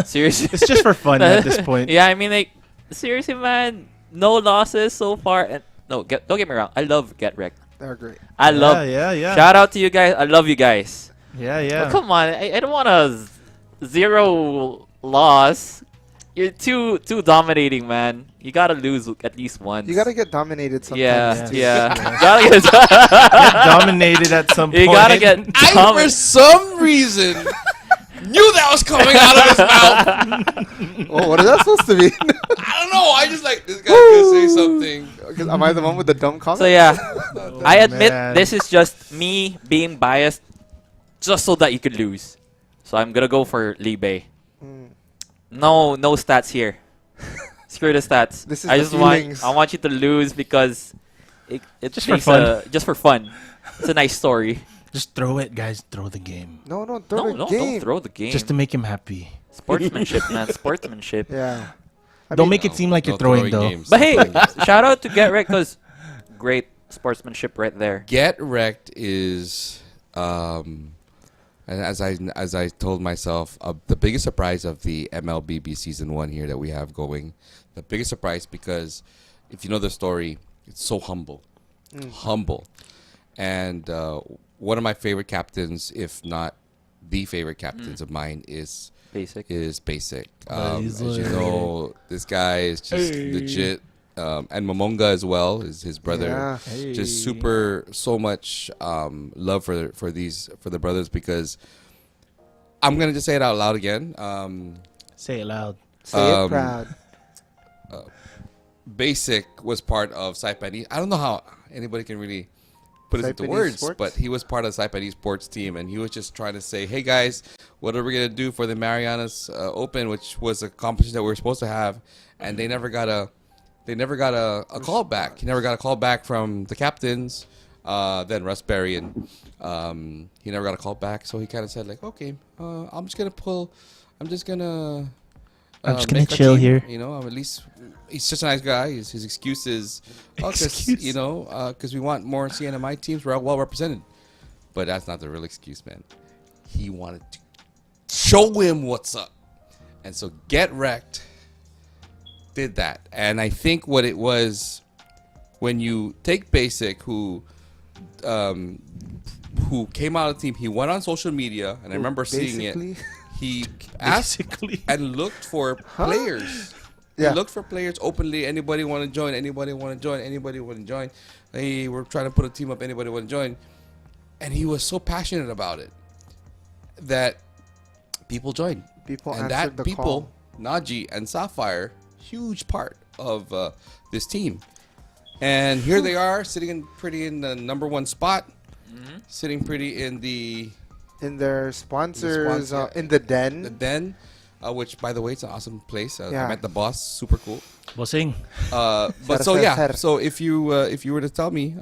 Seriously. It's just for fun at this point. Yeah, I mean, like, seriously, man. No losses so far. And no, don't get me wrong. I love Get Wreck. They're great. I love. Yeah. Shout out to you guys. I love you guys. Yeah. But come on, I don't want a zero loss. You're too dominating, man. You gotta lose at least once. You gotta get dominated sometimes. Yeah, too. yeah. Yeah. Gotta get. Get dominated at some point. You gotta get. I for some reason knew that was coming out of his mouth. Oh, what is that supposed to be? I don't know. I just like this guy's gonna say something. Because am I the one with the dumb comment? So yeah, I admit man. this is just me being biased, just so that you could lose. So I'm gonna go for Libe. Mm. No stats here. Screw the stats. This is I the just want feelings. I want you to lose because it Just for makes fun. just for fun. It's a nice story. Just throw it, guys. Throw the game. No, No, don't don't throw the game. Just to make him happy. Sportsmanship, man. Sportsmanship. Yeah. I Don't mean, make it seem like No you're throwing though. games. But No hey, throwing games. shout out to Get Wrecked because great sportsmanship right there. Get Wrecked is, and as I told myself, the biggest surprise of the MLBB season 1 here that we have going. The biggest surprise because if you know the story, it's so humble, humble, and one of my favorite captains, if not the favorite captains of mine, is Basic. Basic. As you Basic. know, this guy is just legit, and Momonga as well is his brother. Yeah. Just so much love for the brothers because I'm gonna just say it out loud again. Say it loud. Say it Um, proud. Basic was part of Saipan. I don't know how anybody can really put it into Saipan words, Esports? but he was part of the Saipan Esports team, and he was just trying to say, "Hey guys, what are we gonna do for the Marianas Open, which was a competition that we were supposed to have?" And they never got a call back. He never got a call back from the captains. Then Russ Berry, and he never got a call back. So he kind of said like, "Okay, I'm just gonna make a chill team." here. You know, at least he's just a nice guy. His excuse is, Excuse. you know, because we want more CNMI teams. We're well represented. But that's not the real excuse, man. He wanted to show him what's up. And so Get Wrecked did that. And I think what it was, when you take Basic, who came out of the team, he went on social media, and I remember seeing it. Basically, He asked Basically. and looked for players. Yeah. He looked for players openly. Anybody want to join? Anybody want to join? Anybody want to join? Hey, we're trying to put a team up. Anybody want to join? And he was so passionate about it that people joined. people And answered that the people, call. Naji and Sapphire, huge part of this team. And here they are, sitting in the number 1 spot. sitting pretty in the In their sponsors, sponsor- in the den. den, which by the way, it's an awesome place. I Yeah. met the boss, super cool. Bossing. But so yeah, so if you were to tell me,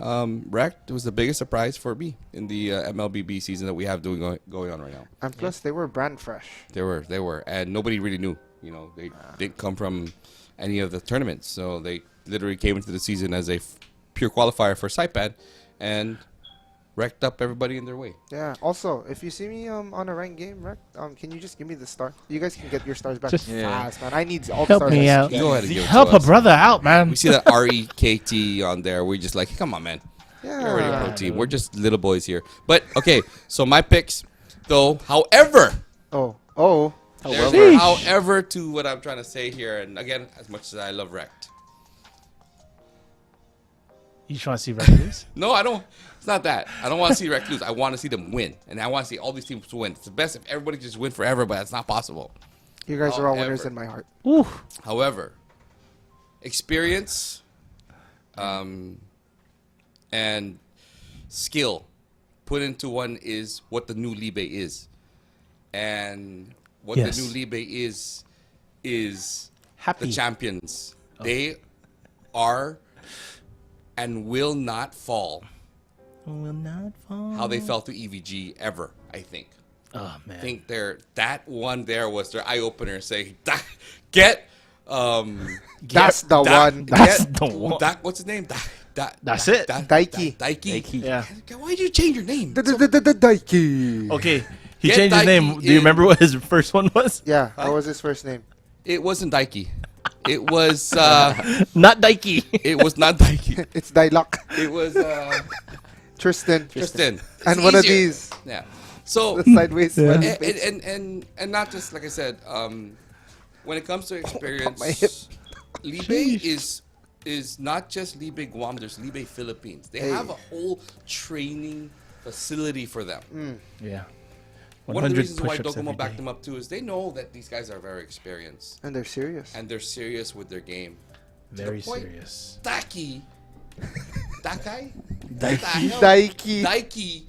Wrecked was the biggest surprise for me in the MLBB season that we have going on right now. And plus, they were brand fresh. They were, and nobody really knew. You know, they didn't come from any of the tournaments, so they literally came into the season as a pure qualifier for Saipan, and wrecked up everybody in their way. Yeah. Also, if you see me on a ranked game, can you just give me the star? You guys can get your stars back Just fast, man. I need all the help stars. me I out. can Go get. ahead and give it Help to a us. brother out, man. We see that REKT on there. We're just like, come on, man. You're already a pro Yeah. team. We're just little boys here. But okay, so my picks, though. However, Oh. there's Sheesh. a however to what I'm trying to say here. And again, as much as I love Wrecked, You just want to see Records? no, I don't. It's not that. I don't want to see Wrecked lose. I want to see them win, and I want to see all these teams win. It's the best if everybody just win forever, but that's not possible. You guys are all winners However. in my heart. Ooh. However, experience and skill put into one is what the new Libe is. And what Yes. the new Libe is Happy. the champions. They are and will not fall Will not fall. how they fell to EVG ever, I think. Oh, man. I think that one there was their eye opener saying, get That's the one. That's the one. what's his name? That's it. Daiki. Daiki. Yeah. Why did you change your name? Daiki. Okay. He Get changed his Daiki name. Do you in. remember what his first one was? Yeah, what was his first name? It wasn't Daiki. It was Not Daiki. it was not Daiki. It's Dialock. It was Tristan. Tristan. And It's one of easier. these. Yeah. So The sideways. Yeah. funny face. and not just like I said, when it comes to my hip. experience, Libe is not just Libe Guam. There's Libe Philippines. They Hey. have a whole training facility for them. Yeah. One of the 100 reasons why push-ups DOCOMO every backed day. them up too is they know that these guys are very experienced And they're serious. and they're serious with their game. Very point. serious. Daiki, Dakai, Daiki. Daiki. Daiki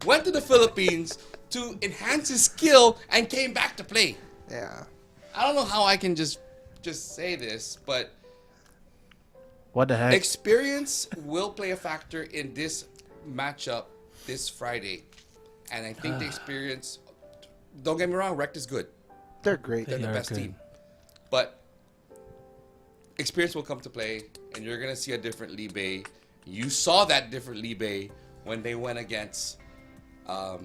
went to the Philippines to enhance his skill and came back to play. Yeah. I don't know how I can just say this, but What the heck? experience will play a factor in this matchup this Friday. And I think the experience, don't get me wrong, Wrecked is good. They're great. They're the are best good. team. But experience will come to play, and you're going to see a different Libe. You saw that different Libe when they went against, help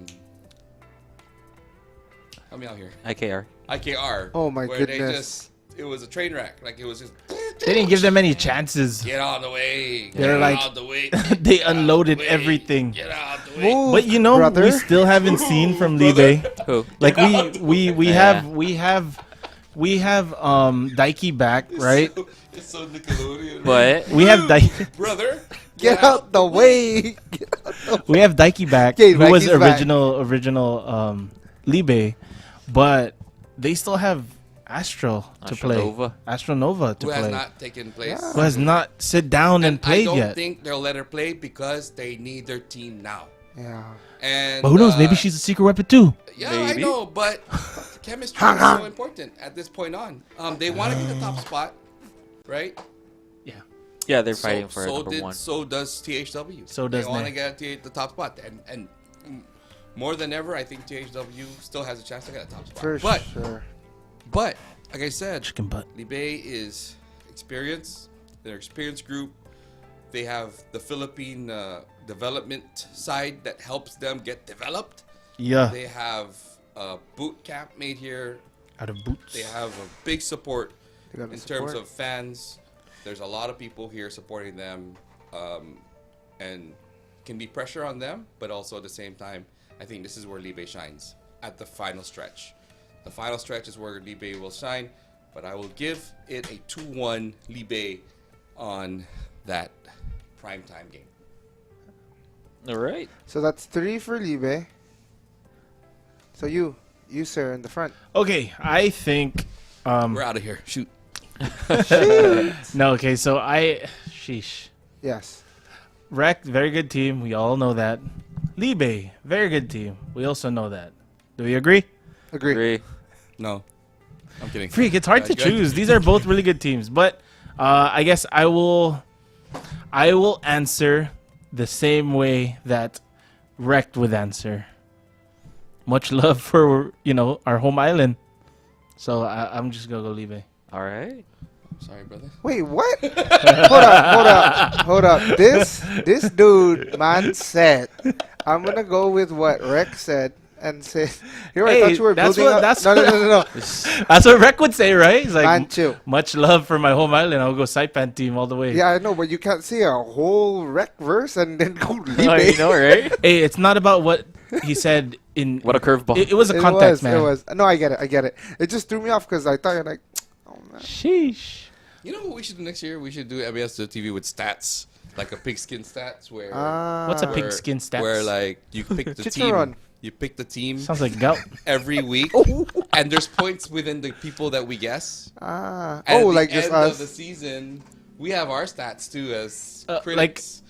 me out here, IKR. IKR. Oh my where goodness. it was a train wreck. Like it was just, They didn't give them any chances. get out of the way. They're Get like- out of the way. They Get out of the unloaded way. everything. Get out of the way. Move, But you know, brother. we still haven't seen from Libe. Who? Like we Yeah. have Daiki back, right? It's so Nickelodeon. But We have Daiki. Brother, Get out the way. We have Daiki back, Okay, who was Daiki's back. original Libe, but they still have Astro to play. Astronova. Astronova to who has play. not taken place. Yeah. Who has not sit down and I played don't yet. think they'll let her play because they need their team now. Yeah. And But who knows? Maybe she's a secret weapon too. Yeah, Maybe. I know, but chemistry is so important at this point on. They want to be the top spot, right? yeah, they're fighting for so number one. So does THW. So does they want to Nay. get the top spot, and more than ever, I think THW still has a chance to get a top spot. For but sure. but like I said, Chicken butt. Libe is experience. They're an experienced group. They have the Philippine development side that helps them get developed. Yeah, They have a boot camp made here. out of boots. They have a big support They got the in terms support. of fans. There's a lot of people here supporting them, and can be pressure on them, but also at the same time, I think this is where Libe shines at the final stretch. The final stretch is where Libe will shine, but I will give it a 2-1 Libe on that primetime game. All right. So that's 3 for Libe. So you sir, in the front. Okay, I think. We're out of here. Shoot. No, okay, so sheesh. Yes. Rec, very good team. We all know that. Libe, very good team. We also know that. Do we agree? Agree. Agree. No. I'm kidding. Freak, it's hard to Good. choose. These are both really good teams, but I guess I will answer the same way that Rect would answer. Much love for our home island. So I'm just gonna go Libe. All right. Sorry, brother. Wait, what? Hold up. This dude, man, said, I'm going to go with what Rex said and say, here, I Hey, thought you were that's building what- up. that's No. That's what Rec would say, right? He's like, Man, chill. much love for my home island. I'll go Saipan team all the way. Yeah, I know, but you can't see a whole Rec verse and then go Libe. I know, right? Hey, it's not about what he said in. What a curveball. It was a context, man. It was. No, I get it. It just threw me off because I thought you're like, oh, man. Sheesh. You know what we should do next year? We should do MESLTV with stats, like a pigskin stats, where What's a Ah. pigskin stats? where like you pick the Chicharron. team. You pick the team Sounds like gout. every week, and there's points within the people that we guess. Ah. And Oh, at like the just end of us. the season, we have our stats too as like- critics.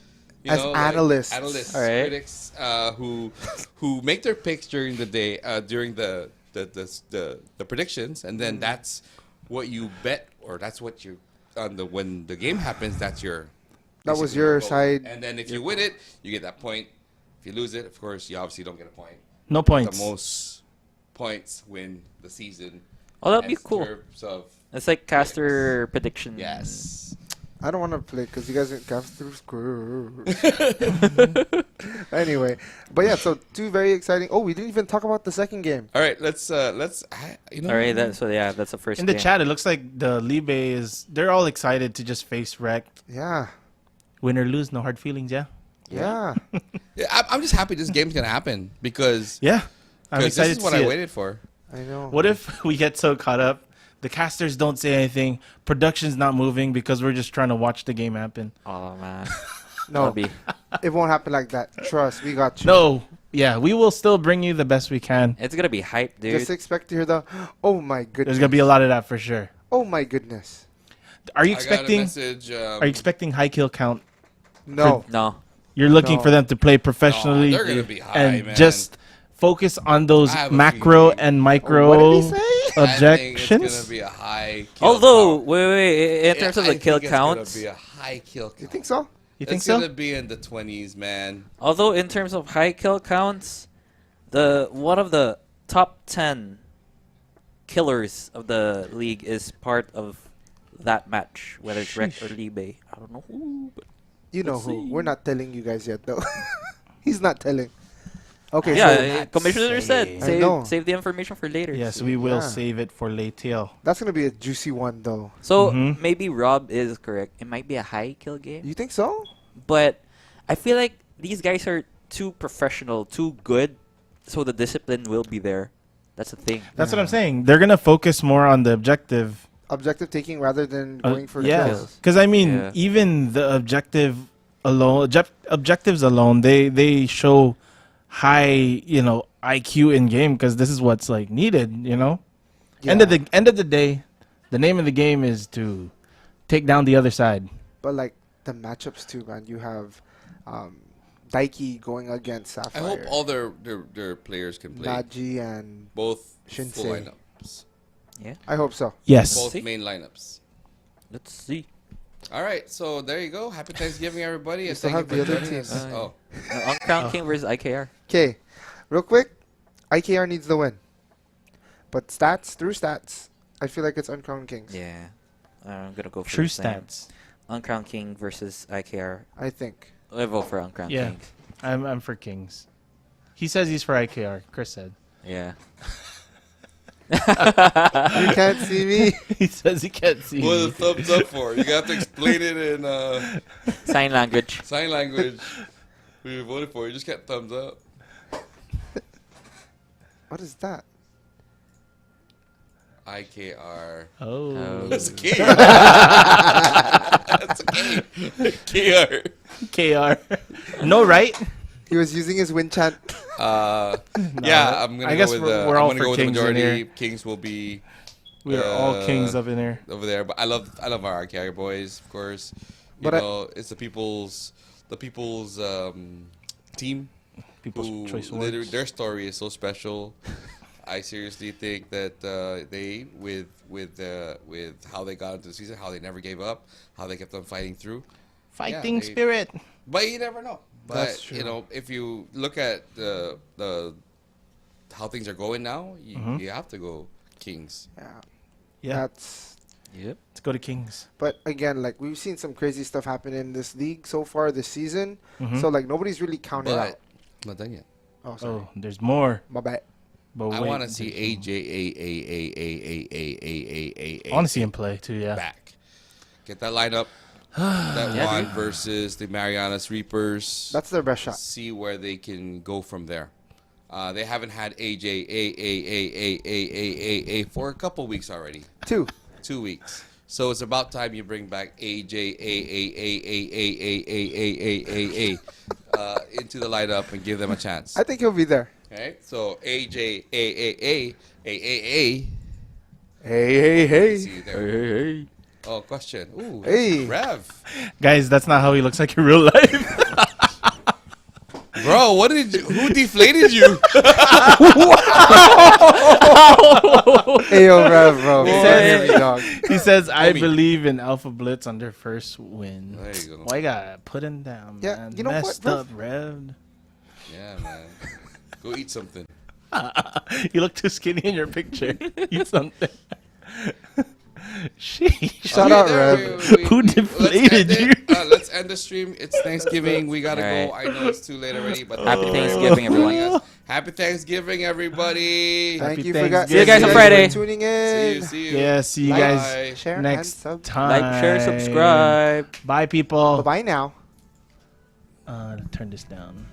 As analysts. analysts, All right. critics who make their picks during the day, during the predictions, and then that's what you bet, or that's what you when the game happens. That's your That was basically your vote. side. And then if you win it, you get that point. If you lose it, of course, you obviously don't get a point. No points. The most points win the season. Oh, that'd be in cool. terms of It's like caster prediction. yes. I don't want to play because you guys didn't come through school. Anyway, but yeah, so two very exciting. Oh, we didn't even talk about the second game. All right, let's you know. All right. That's the first. In the game. chat, it looks like the Libe they're all excited to just face Rec. Yeah, Win or lose, no hard feelings, yeah? yeah. Yeah, I'm just happy this game's gonna happen because Yeah. I'm this excited is to what see I it. waited for. I know. What if we get so caught up, the casters don't say anything, production's not moving because we're just trying to watch the game happen? Oh man. No, That'll be. it won't happen like that. Trust, we got you. No. Yeah, we will still bring you the best we can. It's gonna be hype, dude. Just expect to hear the, oh my goodness. There's going to be a lot of that for sure. Oh my goodness. Are you I got a expecting message. are you expecting high kill count? No. No. You're looking No. for them to play professionally they're gonna be high, and man. just focus on those I have a macro feeling. and What micro did he say? I think it's objections. gonna be a high. Kill Although, count. wait. In terms of I the kill think counts, it's gonna be a high kill count. You think so? You think it's so? gonna be in the 20s, man. although in terms of high kill counts, the one of the top 10 killers of the league is part of that match, whether it's Rec or Libe. I don't know who, but You know Let's who. see. We're not telling you guys yet, though. He's not telling. Okay, yeah, so Commissioner say. said I know. save the information for later. Yes, we will Yeah. save it for later. that's going to be a juicy one, though. So Mhm. maybe Rob is correct. It might be a high kill game, You think so? but I feel like these guys are too professional, too good, so the discipline will be there. That's the thing. That's what I'm saying. They're gonna focus more on the objective. Objective taking rather than going for yeah, kills. because I mean, Yeah. even the objectives alone, they show high, IQ in game because this is what's like needed. End of the day, the name of the game is to take down the other side. But like the matchups too, man. You have Daiki going against Sapphire. I hope all their players can play Naji and both Shinsei. full lineups, I hope so. Yes. both See? main lineups. Let's see. All right, so there you go. Happy Thanksgiving, everybody. And still thank you have for the other joining teams. us. Oh, Uncrowned King versus IKR. Okay, real quick, IKR needs the win. But through stats, I feel like it's Uncrowned Kings. Yeah. I'm gonna go for True the same. stats. Uncrowned King versus IKR. I think. I vote for Uncrowned Yeah. King. I'm for Kings. He says he's for IKR. Chris said. Yeah. You can't see me. He says he can't see. what me. a thumbs up for? You have to explain it in Sign language. sign language. Who you voted for? You just get thumbs up. What is that? IKR. Oh. That's a K. That's a K. KR. KR. No, right? He was using his win chant. Yeah, I'm gonna I guess go with we're I'm all gonna for go with the Kings in majority. here. Kings will be We are all kings up in here. over there. But I love our carry boys, of course. But It's the people's the people's team. People's Who Choice literally, Awards. their story is so special. I seriously think that they, with how they got into the season, how they never gave up, how they kept on fighting through. Fighting they- spirit. But you never know. But That's true. you know, if you look at the how things are going now, you have to go Kings. Yeah. Yeah. That's. Yep. Let's go to Kings. But again, like we've seen some crazy stuff happen in this league so far this season. Mhm. So like nobody's really counted out. But not done yet. Oh, sorry. Oh, there's more. My bad. But I wait, want to see there's AJ I want to see him play too. Yeah. back. Get that lineup. That Yeah, one dude. versus the Marianas Reapers. That's their best shot. See where they can go from there. They haven't had AJ for a couple weeks already. 2. 2 weeks. So it's about time you bring back AJ into the lineup and give them a chance. I think he'll be there. Okay, so AJ Hey, hey, hey. See you there. Oh, question. Ooh, that's Hey. Rev. Guys, that's not how he looks like in real life. Bro, who deflated you? Hey, yo, Rev, bro. Says- Hey, dog. He says, "I Homie. believe in Alpha Blitz on their first win." There you go. Why you gotta put him down? Yeah, man? you know what, Messed Rev? up, Rev. Yeah, man. Go eat something. You look too skinny in your picture. Eat something. Sheesh. Shout out, Okay, there Rev. Who let's deflated end you? it. Let's end the stream. It's Thanksgiving. We gotta All go. right. I know it's too late already, but Happy Thanksgiving, everyone. Happy Thanksgiving, everybody. Thank Happy you for guys. Thanksgiving. See you guys on for Friday. tuning See in. you. See you. Yeah, see you Like, guys share, and next sub. time. Like, share, subscribe. Bye, people. Bye-bye now. Turn this down.